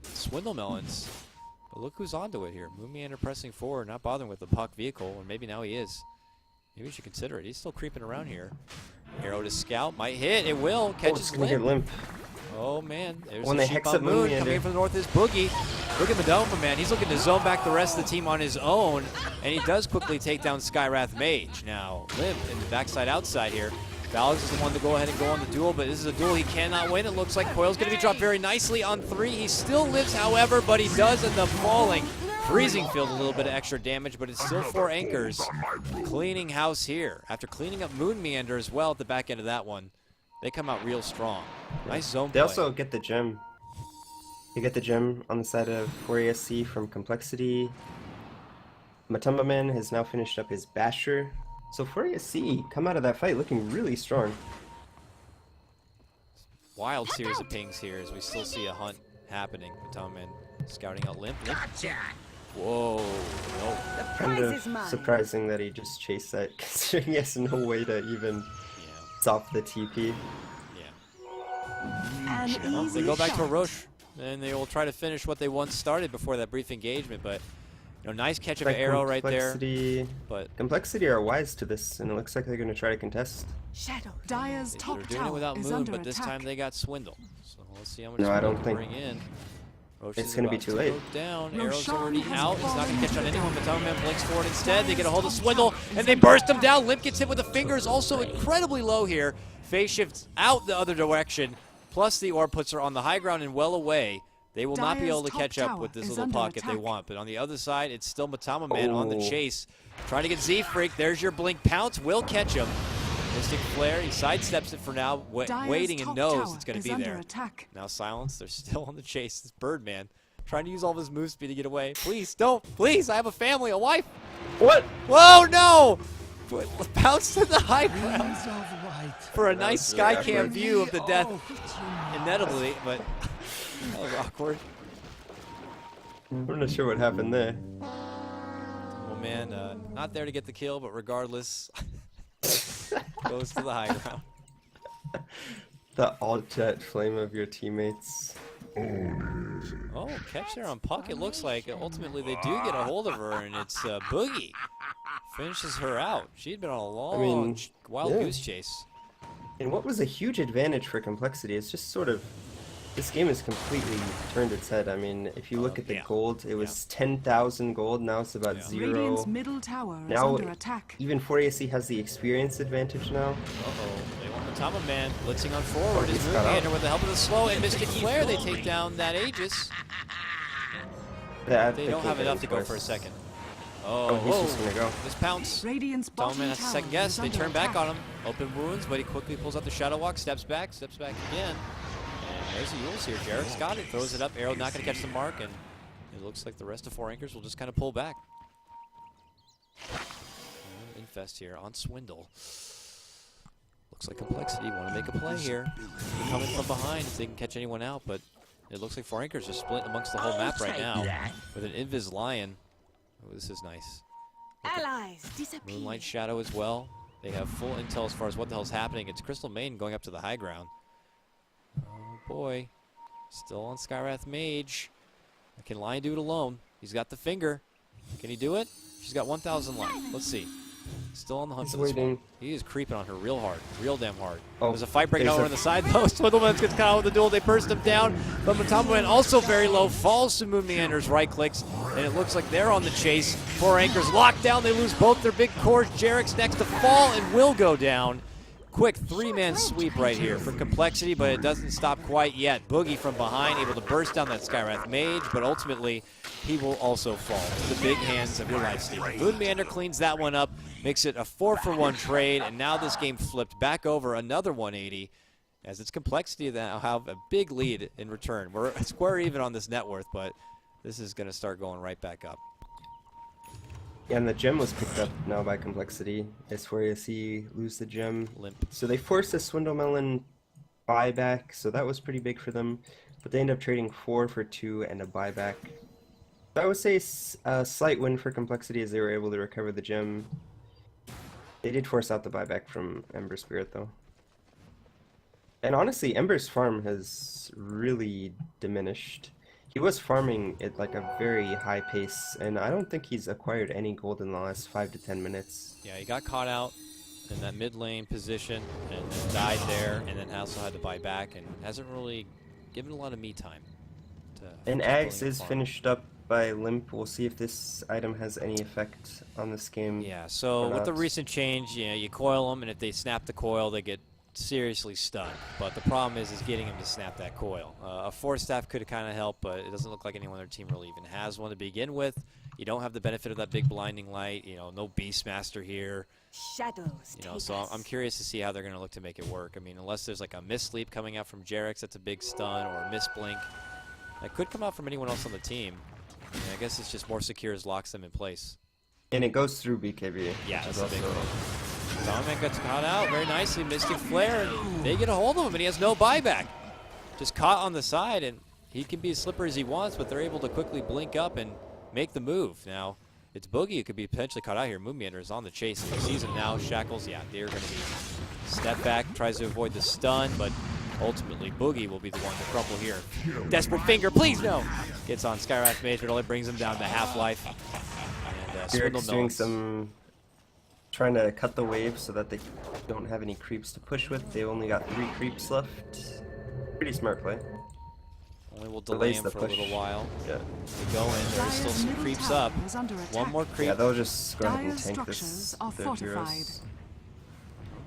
Swindle Melons. But look who's onto it here. Moonmeander pressing forward, not bothering with the puck vehicle, or maybe now he is. Maybe we should consider it. He's still creeping around here. Arrow to scout, might hit. It will. Oh, Catches it's gonna get Limp. Limp. Oh man, there's When a they sheep hex on up Moon. Moon Coming Meander. in from the north is Boogie. Look at Madoma, man. He's looking to zone back the rest of the team on his own, and he does quickly take down Skywrath Mage. Now, Limp in the backside outside here. Valix is the one to go ahead and go on the duel, but this is a duel he cannot win. It looks like Coil's going to be dropped very nicely on 3. He still lives, however, but he does end up falling. Freezing Field a little bit of extra damage, but it's still 4 anchors. Cleaning house here. After cleaning up Moon Meander as well at the back end of that one, they come out real strong. Nice zone They play. also get the gem. You get the gem on the side of 4ASC from Complexity. Matumba Man has now finished up his Basher. So 4ASC come out of that fight looking really strong. Wild series of pings here as we still see a hunt happening. Tom scouting out Limp. Whoa. Nope. Kind of surprising that he just chased that, considering he has no way to even Yeah. stop the TP. Yeah. An Well, easy they go back to a shot. Roche, and they will try to finish what they once started before that brief engagement. But nice catch of an Like arrow right there. Complexity, But Complexity are wise to this, and it looks like they're going to try to contest. Dyer's they're top doing it tower without is Moon, under but this attack. time they got Swindle. So let's see how much No, I Swindle don't can think bring in. Roche it's is gonna be about too to late. go down. Roshan Arrow's already has out. He's not going fallen to catch on into anyone. the But Man blinks forward instead. They Dyer's get a hold of top Swindle, tower and is they under burst him attack. down. Limp gets hit with the fingers, also incredibly low here. Phase shifts out the other direction, plus the orb puts her on the high ground and well away. They will not be Dyer's able to top catch up tower with this is little under pocket they attack. want. But on the other side, it's still Matama Man on the Oh. chase. Trying to get Z-Freak. There's your blink. Pounce will catch him. Mystic Flare, he sidesteps it for now, Dyer's waiting and top knows tower it's going is to be under there. attack. Now Silence, they're still on the chase. This Birdman trying to use all of his move speed to get away. Please, don't. Please, I have a family, a wife. What? Whoa, no! Bounce to the high ground for a nice was really sky cam awkward. view of the death, inevitably, but that was awkward. I'm not sure what happened there. Well, man, not there to get the kill, but regardless, goes to the high ground. The alt-jet flame of your teammates. Oh, catch there on Puck. It looks like ultimately they do get a hold of her, and it's Boogie. Finishes her out. She'd been on a long, wild yeah. goose chase. And what was a huge advantage for Complexity is just sort of, this game has completely turned its head. I mean, if you look at the yeah. gold, it was 10,000 gold, now it's about Yeah. 0. Radiant's middle tower is Now, under attack. even 4AC has the experience advantage now. Uh-oh. They want the Tama Man blitzing on forward. His he's Moon got out. Meander with the help of the slow and Mystic Flare. They take down that Aegis. They don't have enough to go for a second. Oh, he's whoa. just gonna go. This pounce. Radiant's Tama bottom Man has to tower second guess. is They under turn back attack. on him. Open wounds, but he quickly pulls out the Shadow Walk, steps back again. And there's the Yules here. Jarek's got it, throws it up. Arrow not going to catch the mark, and it looks like the rest of 4 anchors will just kind of pull back. Infest here on Swindle. Looks like Complexity want to make a play here. They're coming from behind if they can catch anyone out, but it looks like 4 anchors are split amongst the whole map right now with an Invis Lion. Oh, this is nice. Allies disappear. Moonlight Shadow as well. They have full intel as far as what the hell's happening. It's Crystal Maiden going up to the high ground. Oh boy. Still on Skywrath Mage. Can Lion do it alone? He's got the finger. Can he do it? She's got 1,000 life. Let's see. Still on the hunt He's for this one. waiting. He is creeping on her real hard. Real damn hard. Oh, There's a fight breaking there's out a- on the side though. Swindleman gets caught with the duel. They burst him down. But Matamaman also very low. Falls to Moon Meanders. Right clicks. And it looks like they're on the chase. 4 anchors locked down. They lose both their big cores. Jarek's next to fall and will go down. Quick 3-man sweep right here for Complexity, but it doesn't stop quite yet. Boogie from behind, able to burst down that Skywrath Mage, but ultimately he will also fall to the big hands of your lifestealer. Moon Meander cleans that one up, makes it a 4-for-1 trade, and now this game flipped back over another 180 as it's Complexity that now have a big lead in return. We're square even on this net worth, but this is going to start going right back up. Yeah, and the gem was picked up now by Complexity. It's where you see lose the gem. Limp. So they forced a Swindle Melon buyback, so that was pretty big for them. But they end up trading 4 for 2 and a buyback. So I would say a slight win for Complexity as they were able to recover the gem. They did force out the buyback from Ember Spirit though. And honestly, Ember's farm has really diminished. He was farming at like a very high pace, and I don't think he's acquired any gold in the last 5 to 10 minutes. Yeah, he got caught out in that mid lane position and then died there, and then also had to buy back and hasn't really given a lot of me time. And to Ags building a is farm. finished up by Limp. We'll see if this item has any effect on this game. Yeah, so or with the not. recent change, you coil them, and if they snap the coil, they get seriously stunned. But the problem is getting them to snap that coil. A Force Staff could kind of help, but it doesn't look like anyone on their team really even has one to begin with. You don't have the benefit of that big blinding light. No Beastmaster here. Shadows. So I'm curious to see how they're going to look to make it work. I mean, unless there's like a Mist-Leap coming out from Jarex, that's a big stun, or a Mist-Blink. That could come out from anyone else on the team. I guess it's just more secure as locks them in place. And it goes through BKB. Yeah, which that's is a big also- one. Donovan gets caught out very nicely. Mystic Flare, and they get a hold of him, and he has no buyback. Just caught on the side, and he can be as slippery as he wants, but they're able to quickly blink up and make the move. Now, it's Boogie who could be potentially caught out here. Moonmeander is on the chase. He sees him now. Shackles, yeah, they're going to be step back, tries to avoid the stun, but ultimately Boogie will be the one to crumble here. Desperate Finger, please no! Gets on Skywrath Mage, but only brings him down to half-life. And Swindle Derek's doing Melons. some trying to cut the wave so that they don't have any creeps to push with. They only got 3 creeps left. Pretty smart play. Only will delay Delays him the for push. a little while. Yeah. They go in. There's still Dire's some middle creeps tower up. is under attack. One more creep. Yeah, they'll just go ahead and Dire's tank structures this. are their fortified. heroes.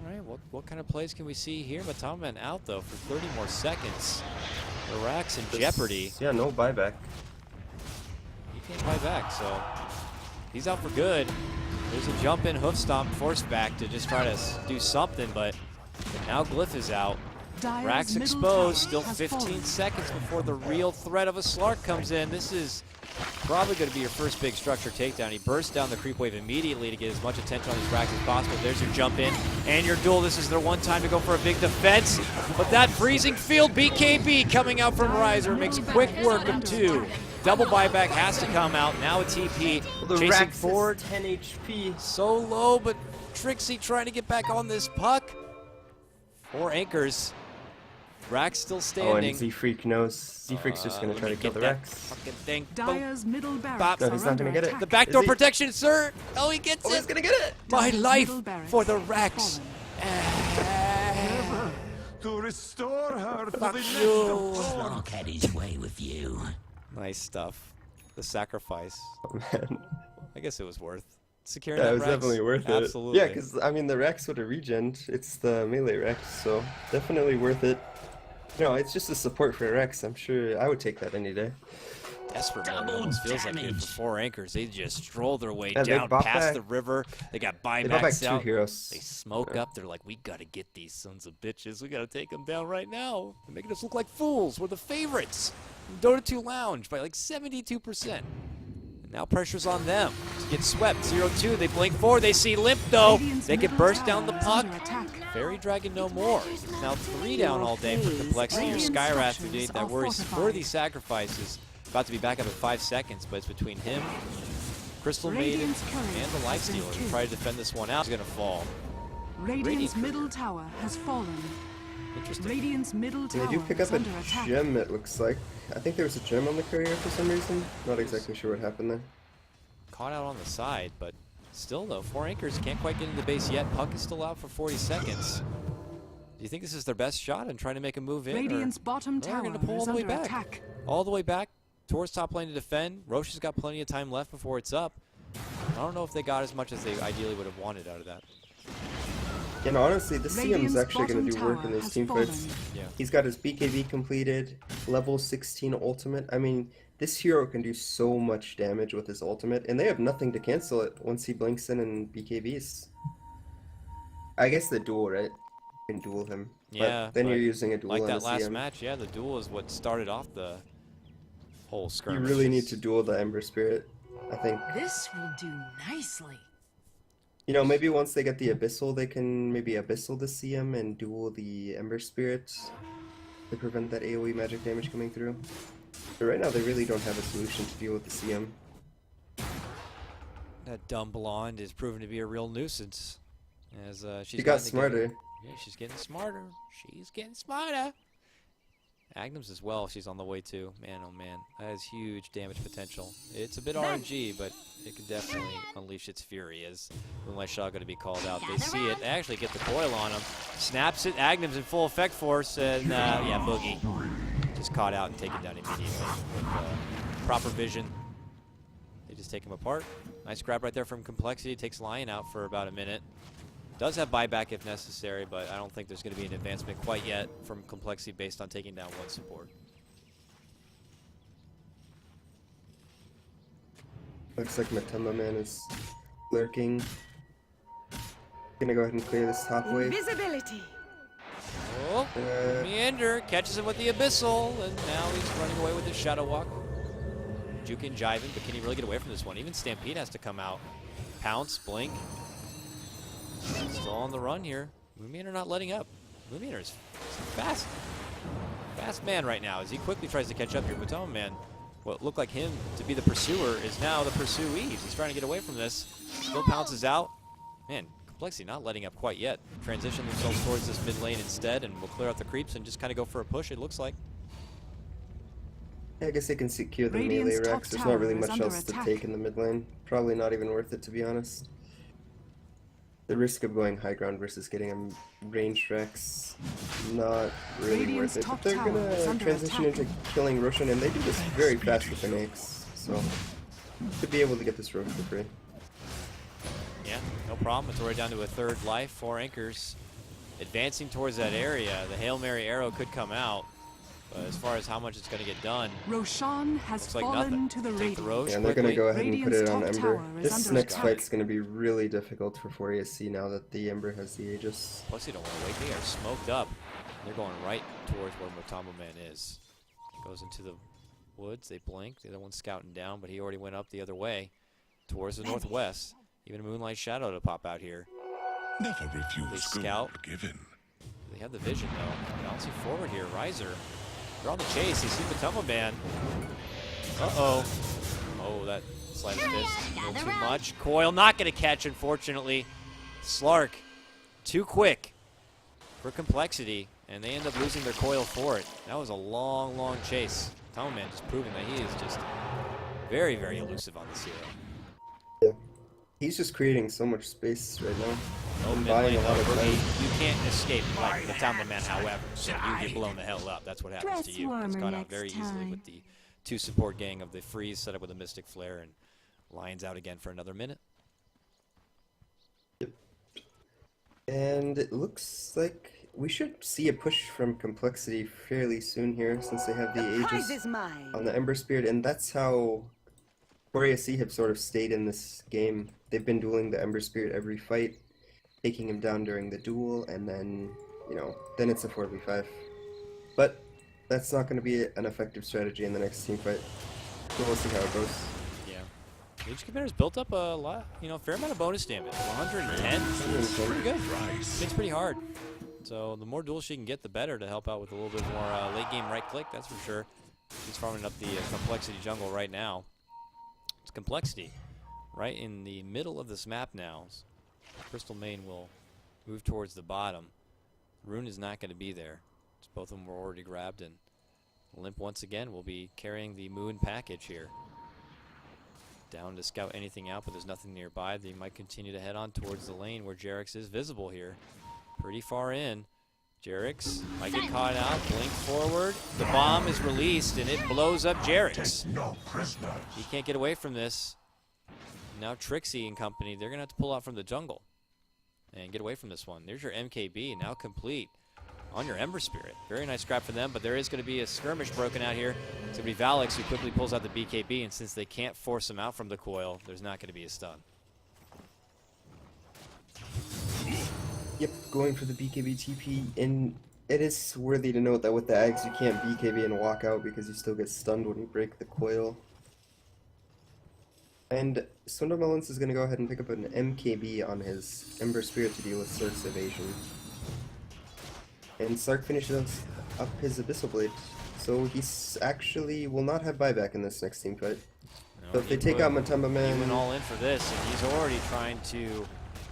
All right, what kind of plays can we see here? Matamaman out, though, for 30 more seconds. Iraq's in This- jeopardy. Yeah, no buyback. He can't buy back, so he's out for good. There's a jump in, hoof stomp, force back to just try to do something, but now Glyph is out. Dire's Rack's middle exposed, tower still has 15 fallen. seconds before the real threat of a Slark comes in. This is probably going to be your first big structure takedown. He bursts down the creep wave immediately to get as much attention on his Rax as possible. There's your jump in and your duel. This is their one time to go for a big defense. But that freezing field BKB coming out from Riser makes quick work of 2. Double buyback has to come out. Now a TP The chasing Rax is forward. 10 HP. So low, but Trixie trying to get back on this puck. 4 anchors. Rax still Oh, standing. and Z-Freak knows. Z-Freak's just gonna Let try me to kill get the that Rex. fucking thing. Boom. Dire's middle Bop. barracks No, are he's not under gonna get it. attack. The backdoor Is he? protection, sir. Oh, he gets Oh, he's it. gonna get it! My Dire's life middle barracks for the has Rex. fallen. To restore her for Fuck the you. Slark had his way with you. Nice stuff. The sacrifice. Oh, man. I guess it was worth securing Yeah, that it was Rex. definitely worth it. Absolutely. Yeah, because, I mean, the Rex would have regened. It's the melee Rex, so definitely worth it. No, it's just a support for Rex. I'm sure I would take that any day. Desperate mode. It Double almost feels like it damage. for 4 anchors. They just stroll their way Yeah, they down bought past back- the river. They got They brought back buybacks 2 out. heroes. They smoke up. They're like, we got to get these sons of bitches. We got to take them down right now. They're making us look like fools. We're the favorites. Dota 2 Lounge by like 72%. And now pressure's on them to get swept. 0-2. They blink forward. They see Limp, though. Radiant's They can middle burst tower down the is puck. under attack. Fairy Dragon no more. It's now 3 down all day for Complexity or Radiant Skywrath structures today. That are worries fortified. worthy sacrifices. About to be back up in 5 seconds, but it's between him, Crystal Maiden, Radiant's courier and the has been Lifestealer to killed. try to defend this one out. He's going to fall. Radiant's Radiant middle tower has fallen. Interesting. Radiant's middle They tower do pick is up a under attack. gem, it looks like. I think there was a gem on the courier for some reason. Not exactly sure what happened there. Caught out on the side, but still, though, 4 anchors can't quite get into base yet. Puck is still out for 40 seconds. Do you think this is their best shot in trying to make a move in? Radiant's or bottom they're tower gonna pull all is the way under back. attack. All the way back towards top lane to defend. Roche has got plenty of time left before it's up. I don't know if they got as much as they ideally would have wanted out of that. And honestly, this CM's Radiant's actually going bottom to do work tower in these has team fallen. fights. Yeah. He's got his BKB completed, level 16 ultimate. I mean, this hero can do so much damage with his ultimate, and they have nothing to cancel it once he blinks in and BKBs. I guess the duel, right? You can duel him. Yeah, But then but you're using a duel Like on that a last CM. match, yeah, the duel is what started off the whole You skirmish. really need to duel the Ember Spirit, I think. This will do nicely. You know, maybe once they get the Abyssal, they can maybe Abyssal the CM and duel the Ember Spirit to prevent that AoE magic damage coming through. But right now, they really don't have a solution to deal with the CM. That dumb blonde is proven to be a real nuisance. As she's She got gotten together- smarter. Yeah, she's getting smarter. She's getting smarter. Agnums as well, she's on the way too. Man, oh man, that has huge damage potential. It's a bit RNG, but it can definitely unleash its fury as Moonlight Shaw going to be called out. They see it, they actually get the coil on him. Snaps it, Agnums in full effect force, and yeah, Boogie. He's caught out and taken down immediately with proper vision. They just take him apart. Nice grab right there from Complexity. Takes Lion out for about a minute. Does have buyback if necessary, but I don't think there's going to be an advancement quite yet from Complexity based on taking down one support. Looks like Matumba Man is lurking. Gonna go ahead and clear this top wave. Invisibility. Oh, Meander catches him with the Abyssal, and now he's running away with his Shadow Walk. Juking, jiving, but can he really get away from this one? Even Stampede has to come out. Pounce, blink. Still on the run here. Moonmeander not letting up. Moonmeander is fast. Fast man right now as he quickly tries to catch up here. Matumba Man, what looked like him to be the pursuer, is now the pursuee. He's trying to get away from this. Still pounces out. Man, Complexity not letting up quite yet. Transition themselves towards this mid lane instead, and we'll clear out the creeps and just kind of go for a push, it looks like. I guess they can secure the Radiant's melee top Rex. There's tower not really is much under else to attack. take in the mid lane. Probably not even worth it, to be honest. The risk of going high ground versus getting a ranged Rex, not really Radiant's worth it. top But they're tower is gonna under transition attack. into killing Roshan, and they do this very fast with an Axe, so should be able to get this rogue for free. Yeah, no problem. It's already down to a third life. 4 anchors advancing towards that area. The Hail Mary arrow could come out, but as far as how much it's going to get done, Roshan has looks like fallen nothing. to the Take the Radiant. Roche Yeah, and they're gonna quickly. go ahead and put Radiant's it on top Ember. tower is This under next attack. fight's gonna be really difficult for ESC now that the Ember has the Aegis. Plus, you don't want to wait. They are smoked up. They're going right towards where Matumba Man is. Goes into the woods. They blink. The other one's scouting down, but he already went up the other way towards the northwest. Even a Moonlight Shadow to pop out here. Never They refuse scout. gold given. They have the vision, though. Bouncing forward here. Riser. They're on the chase. They see Matumba Man. Uh-oh. Oh, that sleight of fist. A little too much. Coil not going to catch, unfortunately. Slark. Too quick for Complexity, and they end up losing their coil for it. That was a long, long chase. Matumba Man just proving that he is just very, very elusive on this hero. Yeah. He's just creating so much space right now. Oh, And mid buying lane, a lot of though, time. you can't escape like Matumba Man, however. So you get blown the hell up. That's what happens to Dress you. It's warmer gone out next very easily time. with the 2 support gang of the Freeze set up with a Mystic Flare, and Lions out again for another minute. And it looks like we should see a push from Complexity fairly soon here, since they have the Prize Aegis is mine. on the Ember Spirit, and that's how ESC have sort of stayed in this game. They've been dueling the Ember Spirit every fight, taking him down during the duel, and then, then it's a 4v5. But that's not going to be an effective strategy in the next team fight. So we'll see how it goes. Yeah. Mage Commander's built up a lot, fair amount of bonus damage. 110? That's pretty good. It's pretty hard. So the more duels she can get, the better to help out with a little bit more late game right click, that's for sure. He's farming up the Complexity jungle right now. It's Complexity right in the middle of this map now. Crystal Main will move towards the bottom. Rune is not going to be there. Both of them were already grabbed, and Limp once again will be carrying the Moon package here. Down to scout anything out, but there's nothing nearby. They might continue to head on towards the lane where Jerix is visible here. Pretty far in. Jerix might get caught out. Blink forward. The bomb is released, and it blows up Jerix. No prisoners. He can't get away from this. Now Trixie and company, they're going to have to pull out from the jungle and get away from this one. There's your MKB, now complete on your Ember Spirit. Very nice grab for them, but there is going to be a skirmish broken out here. It's going to be Valix who quickly pulls out the BKB, and since they can't force him out from the coil, there's not going to be a stun. Yep, going for the BKB TP, and it is worthy to note that with the Ags you can't BKB and walk out because you still get stunned when you break the coil. And Sundermelons is going to go ahead and pick up an MKB on his Ember Spirit to deal with Sark's evasion. And Sark finishes up his Abyssal Blade, so he's actually will not have buyback in this next team fight. No, So if they he take put- out Matumba He Man, went all in for this, and he's already trying to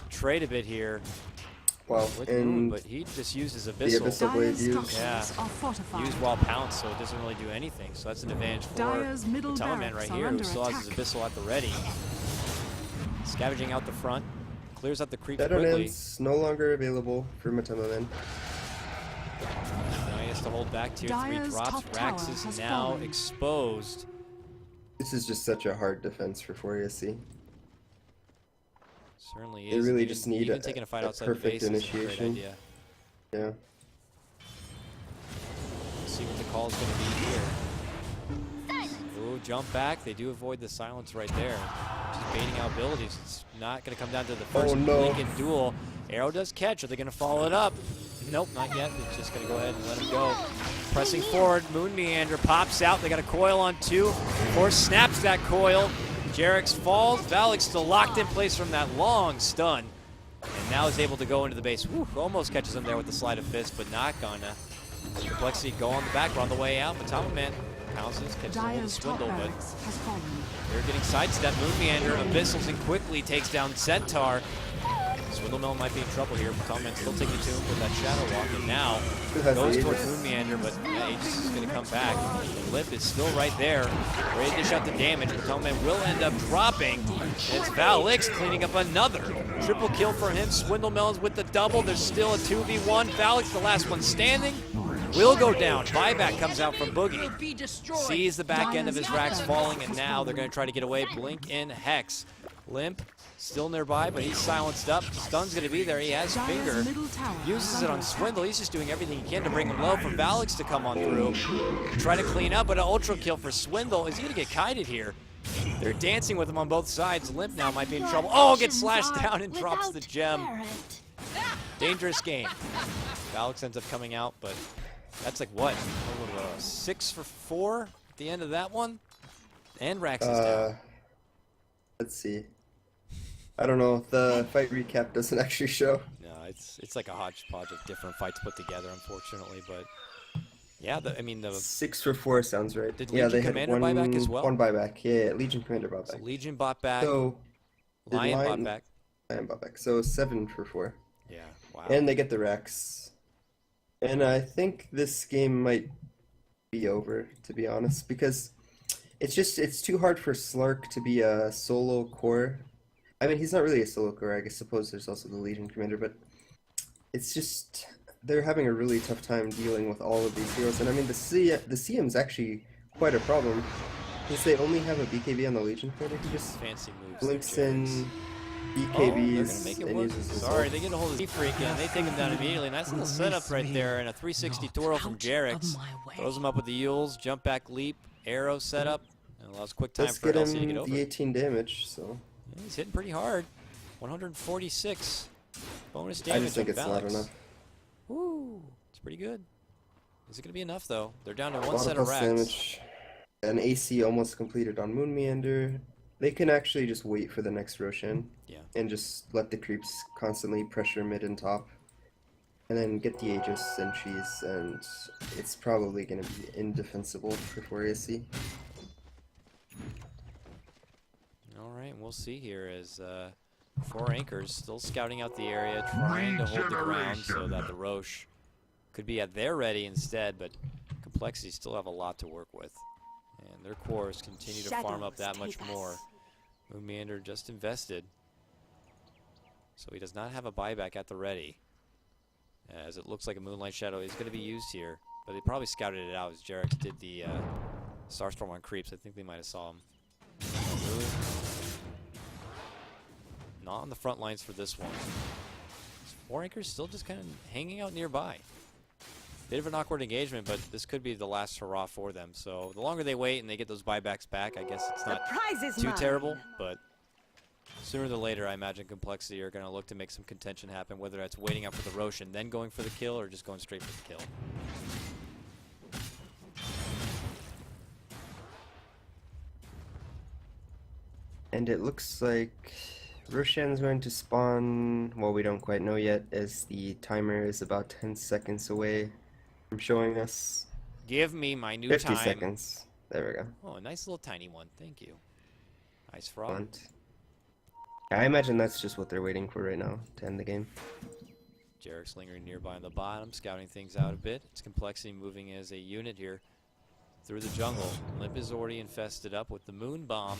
trade a bit here well, with Moon, and but he just uses the Abyssal. Abyssal Blade Dyer's used. structures are fortified. Used while pounced, so it doesn't really do anything. So that's an advantage for Dyer's middle Matumba Man barracks right are here, who under still has his attack. Abyssal at the ready. Scavenging out the front, clears out the creeps Dead on quickly. Ends no longer available for Matumba Man. Now he has to hold back. Tier 3 Dire's drops. top Rax tower is has now fallen. exposed. This is just such a hard defense for 4AC. Certainly They is. really Even, just need even taking a fight outside the perfect base is a great initiation. idea. Yeah. Let's see what the call is going to be here. Ooh, jump back. They do avoid the silence right there. Just baiting out abilities. It's not going to come down to the first no. Lincoln duel. Arrow does catch. Are they going to follow it up? Nope, not yet. They're just going to go ahead and let him go. Pressing forward. Moon Meander pops out. They got a coil on 2. Horse snaps that coil. Jarex falls. Valak still locked in place from that long stun. And now is able to go into the base. Whew, almost catches him there with the slide of fist, but not gonna. Complexity go on the back, on the way out. But Top Man pounces, catches a hold of Dire's top Swindle, but barracks has fallen. they're getting sidestep. Moon Meander abyssals and quickly takes down Centaur. Swindle Mill might be in trouble here, but Top Man still taking to him with that Shadow Walk, and now has goes the towards Aegis? Moon Meander, but Aegis is going to come back. Lip is still right there, ready to dish out the damage, but Top Man will end up dropping. And it's Valix cleaning up another triple kill for him. Swindle Melons with the double. There's still a 2v1. Valix, the last one standing, will go down. Buyback comes out from Boogie. Be destroyed. Sees the back end of his racks falling, and now they're going to try to get away. Blink in Hex. Limp still nearby, but he's silenced up. Stun's going to be there. He has Finger. Dire's middle tower Uses is it on under Swindle. He's just doing everything he can to bring him low for Valix to come on through. Try to clean up, but an ultra kill for Swindle. Is he going to get kited here? They're dancing with him on both sides. Limp now might be in trouble. Oh, gets slashed down and drops the gem. Dangerous game. Valix ends up coming out, but that's like what? 6 for 4 at the end of that one? And Rax is down. Let's see. I don't know. The fight recap doesn't actually show. No, it's like a hodgepodge of different fights put together, unfortunately. But yeah, I mean the 6 for 4 sounds right. Did Yeah, Legion they had Commander buy back as well? one buyback. Yeah, Legion Commander bought so back. Legion bought back, So did Lion bought Lion- back. Lion bought back. So 7 for 4. Yeah, wow. And they get the Rex. And I think this game might be over, to be honest, because it's too hard for Slark to be a solo core. I mean, he's not really a solo core. I suppose there's also the Legion Commander, but it's just they're having a really tough time dealing with all of these heroes. And I mean, the CM's actually quite a problem because they only have a BKB on the Legion Commander. He just Fancy moves. blinks there, in Jarex. BKBs Oh, they're gonna make it and work. uses his Sorry, ult. they get a hold of Z-Freak and they take him down immediately. Nice little setup right there and a 360 twirl from Jarex. Throws him up with the Yules, jump back leap, arrow setup, and allows quick time Let's for get LC to get him over. the 18 damage, so Yeah, he's hitting pretty hard. 146 bonus I damage just think on it's not Valix. enough. Woo, it's pretty good. Is it going to be enough, though? They're down to A one lot set of of plus racks. damage. An AC almost completed on Moon Meander. They can actually just wait for the next Roshan. Yeah. And just let the creeps constantly pressure mid and top. And then get the Aegis and Cheese, and it's probably going to be indefensible for 4AC. All right, we'll see here as 4 anchors still scouting out the area, trying to hold the ground so that the Roche could be at their ready instead, but Complexity still have a lot to work with. And their cores continue to farm up that much more. Moon Meander just invested, so he does not have a buyback at the ready, as it looks like a Moonlight Shadow is going to be used here, but they probably scouted it out as Jarex did the Starstorm on creeps. I think they might have saw him. Not on the front lines for this one. 4 anchors still just kind of hanging out nearby. Bit of an awkward engagement, but this could be the last hurrah for them. So the longer they wait and they get those buybacks back, I guess it's not too terrible, but sooner than later, I imagine Complexity are going to look to make some contention happen, whether that's waiting out for the Roshan, then going for the kill, or just going straight for the kill. And it looks like Roshan's going to spawn, well, we don't quite know yet, as the timer is about 10 seconds away from showing us. Give me my new 50 time. seconds. There we go. Oh, a nice little tiny one. Thank you. Nice frog. Front. I imagine that's just what they're waiting for right now to end the game. Jarek's lingering nearby on the bottom, scouting things out a bit. It's Complexity moving as a unit here through the jungle. Limp is already infested up with the Moon Bomb.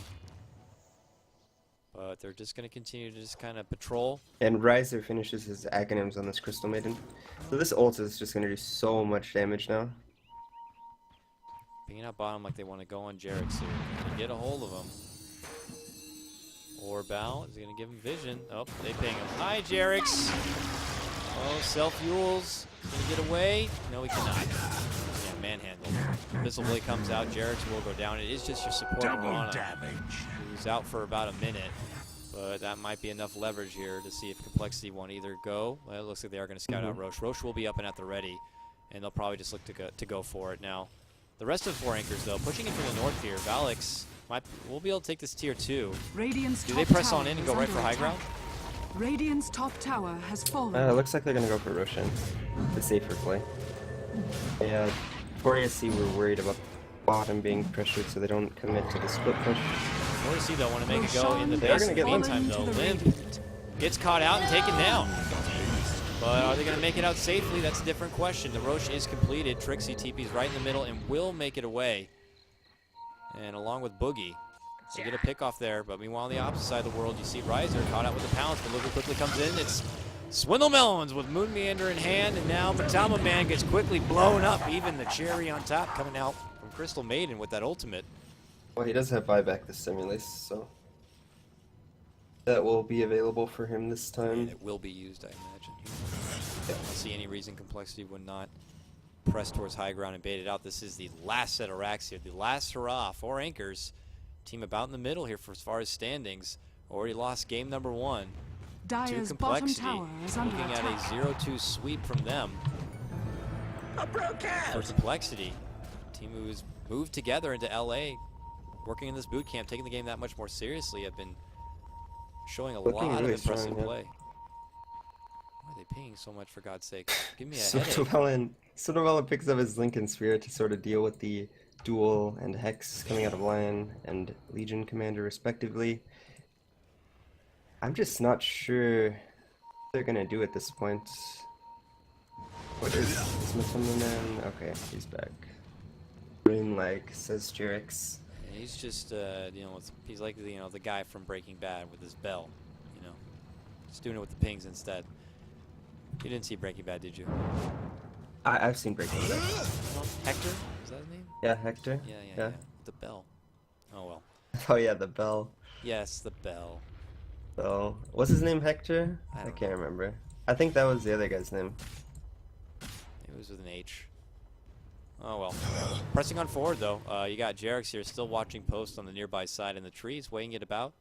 But they're just going to continue to just kind of patrol. And Riser finishes his acronyms on this Crystal Maiden. So this ult is just going to do so much damage now. Pinging out bottom like they want to go on Jarex here. Can get a hold of him. Orbal is going to give him vision. Oh, they ping him. Hi, Jarex. Oh, self-fuels. Can he get away? No, he cannot. Yeah, manhandled. Missile Blade comes out. Jarex will go down. It is just your support Marana, who's out for about a minute. But that might be enough leverage here to see if Complexity want to either go. Well, it looks like they are going to scout out Roche. Roche will be up and at the ready, and they'll probably just look to go for it. Now, the rest of the 4 anchors, though, pushing into the north here. Valix will be able to take this tier 2. Radiant's Do they top press on tower in and is go right under for high attack. ground? Radiant's top tower has fallen. It looks like they're going to go for Roshan. The safer play. Yeah, for ASC we're worried about bottom being pressured so they don't commit to the split push. Morrissey, though, want to make it go in the They're base. gonna In get the limped. meantime, though, Limp gets caught out and taken down. But are they going to make it out safely? That's a different question. The Roche is completed. Trixie TP's right in the middle and will make it away. And along with Boogie, they get a pick off there. But meanwhile, on the opposite side of the world, you see Riser caught out with the pounce. But Luger quickly comes in. It's Swindle Melons with Moon Meander in hand. And now Matama Man gets quickly blown up. Even the cherry on top coming out from Crystal Maiden with that ultimate. Well, he does have buyback this Stimulus, so that will be available for him this And time. it will be used, I imagine. I don't see any reason Complexity would not press towards high ground and bait it out. This is the last set of racks here. The last hurrah. 4 anchors. Team about in the middle here for as far as standings. Already lost game number 1 to Dire's bottom Complexity. tower is under Looking at attack. a 0-2 sweep from them for Complexity. Team who's moved together into LA, working in this boot camp, taking the game that much more seriously, have been showing a Looking lot really of impressive strong, yeah. play. Why are they pinging so much, for God's sake? Give me a headache. Sonovella picks up his Lincoln Sphere to sort of deal with the Duel and Hex coming out of Lion and Legion Commander respectively. I'm just not sure what they're gonna do at this point. What is Matama Man? Okay, he's back. Brain lag, says Jarex. And he's just, he's like, the guy from Breaking Bad with his bell, Just doing it with the pings instead. You didn't see Breaking Bad, did you? I've seen Breaking Bad. Hector? Is that his name? Yeah, Hector? Yeah. The bell. Oh, well. Oh yeah, the bell. Yes, the bell. So, what's his name, Hector? I I don't can't know. remember. I think that was the other guy's name. It was with an H. Oh, well. Pressing on forward, though. You got Jarex here still watching post on the nearby side in the trees, weighing it about.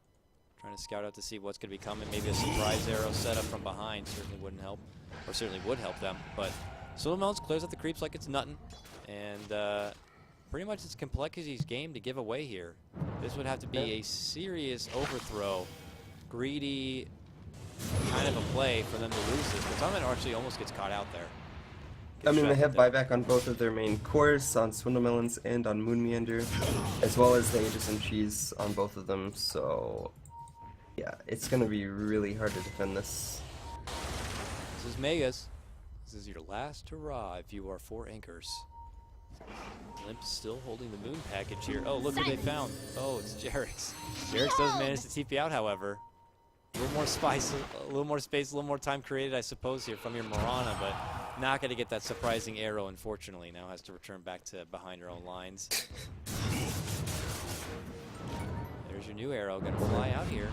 Trying to scout out to see what's going to be coming. Maybe a surprise arrow set up from behind certainly wouldn't help. Or certainly would help them. But Silvermelons clears out the creeps like it's nothing. And pretty much it's Complexity's game to give away here. This would have to be a serious overthrow. Greedy kind of a play for them to lose this. But Tournament actually almost gets caught out there. I mean, they Gets have trapped there. buyback on both of their main cores, on Swindlemelons and on Moon Meander, as well as the Aegis and Cheese on both of them, so yeah, it's gonna be really hard to defend this. This is Megas. This is your last hurrah if you are 4 anchors. Limp still holding the moon package here. Oh, look what they found. Oh, it's Jarex. Jarex does manage to TP out, however. A little more spice, a little more space, a little more time created, I suppose, here from your Mirana, but not going to get that surprising arrow, unfortunately. Now has to return back to behind her own lines. There's your new arrow, going to fly out here.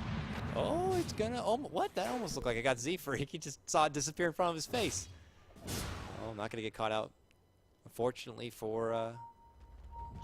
Oh, it's going to, what? That almost looked like I got Z-Freak. He just saw it disappear in front of his face. Oh, not going to get caught out, unfortunately, for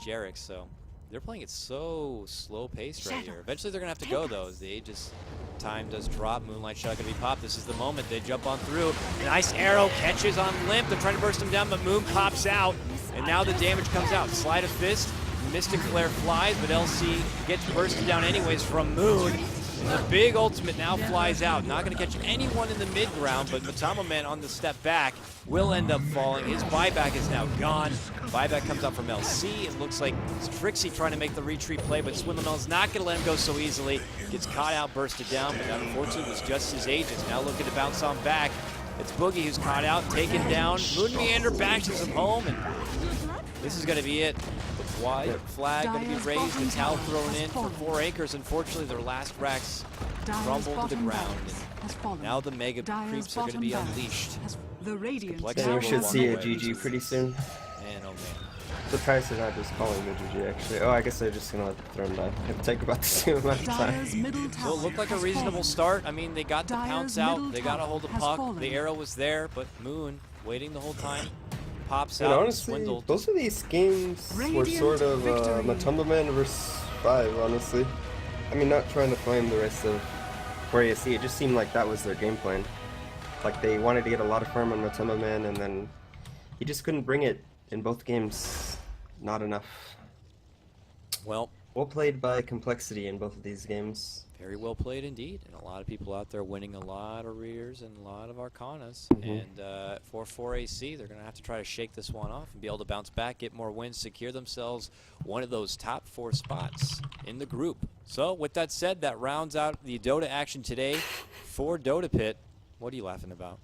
Jarex, so they're playing it so slow-paced right here. Eventually they're going to have to go, though, as the Aegis time does drop. Moonlight Shot going to be popped. This is the moment. They jump on through. Nice arrow catches on Limp. They're trying to burst him down, but Moon pops out, and now the damage comes out. Sleight of Fist. Mystic Flare flies, but LC gets bursted down anyways from Moon. And the big ultimate now flies out. Not going to catch anyone in the mid-ground, but Matama Man on the step back will end up falling. His buyback is now gone. Buyback comes out from LC. It looks like it's Trixie trying to make the retreat play, but Swindlemel's not going to let him go so easily. Gets caught out, bursted down, but unfortunately it was just his Aegis. Now looking to bounce on back. It's Boogie who's caught out, taken down. Moon Meander bashes him home, and this is going to be it. White Yep. flag going to be Dire's raised. The bottom towel tower thrown has in for fallen. 4 anchors. Unfortunately, their last racks Dire's crumbled to the bottom ground. barracks has fallen. Now the mega Dire's creeps are going to bottom be barracks unleashed. The Radiant Complexity Then we now should has see a away. GG pretty soon. Man, oh man. Surprised they're not just calling the GG actually. Oh, I guess they're just gonna let the throne die. It'll take about the same amount of time. Dire's middle tower So it looked like a has reasonable fallen. start. I mean, they got the Dire's pounce out. middle They got a tower hold of has puck. fallen. The arrow was there, but Moon waiting the whole time. Pops And out and honestly, swindled. both of these games were Radiant sort of victory. Matumba Man versus 5, honestly. I mean, not trying to blame the rest of Korea C, it just seemed like that was their game plan. Like, they wanted to get a lot of farm on Matumba Man, and then he just couldn't bring it in both games. Not enough. Well, Well played by Complexity in both of these games. very well played indeed. And a lot of people out there winning a lot of rears and a lot of arcanas. And for 4AC, they're going to have to try to shake this one off and be able to bounce back, get more wins, secure themselves one of those top 4 spots in the group. So with that said, that rounds out the Dota action today for DotaPit. What are you laughing about?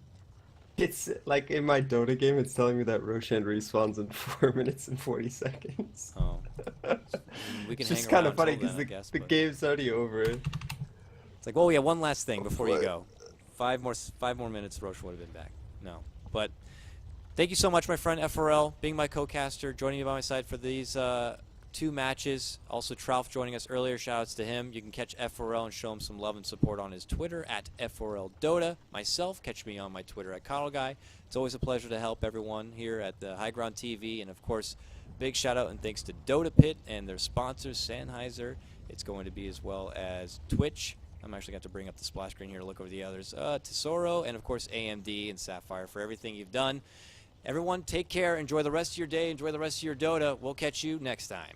It's like in my Dota game, it's telling me that Roshan respawns in 4 minutes and 40 seconds. Oh. We can It's hang just kind around of funny till because then, I guess, the but game's already over. it's like, well, yeah, one last thing before you What? go. 5 more minutes, Roche would have been back. No. But thank you so much, my friend FRL, being my co-caster, joining me by my side for these 2 matches. Also, Trouf joining us earlier. Shoutouts to him. You can catch FRL and show him some love and support on his Twitter at FRLDota. Myself, catch me on my Twitter at CoddleGuy. It's always a pleasure to help everyone here at the High Ground TV. And, of course, big shout-out and thanks to DotaPit and their sponsors, Sennheiser. It's going to be as well as Twitch. I'm actually got to bring up the splash screen here to look over the others. Tesoro and, of course, AMD and Sapphire for everything you've done. Everyone, take care. Enjoy the rest of your day. Enjoy the rest of your Dota. We'll catch you next time.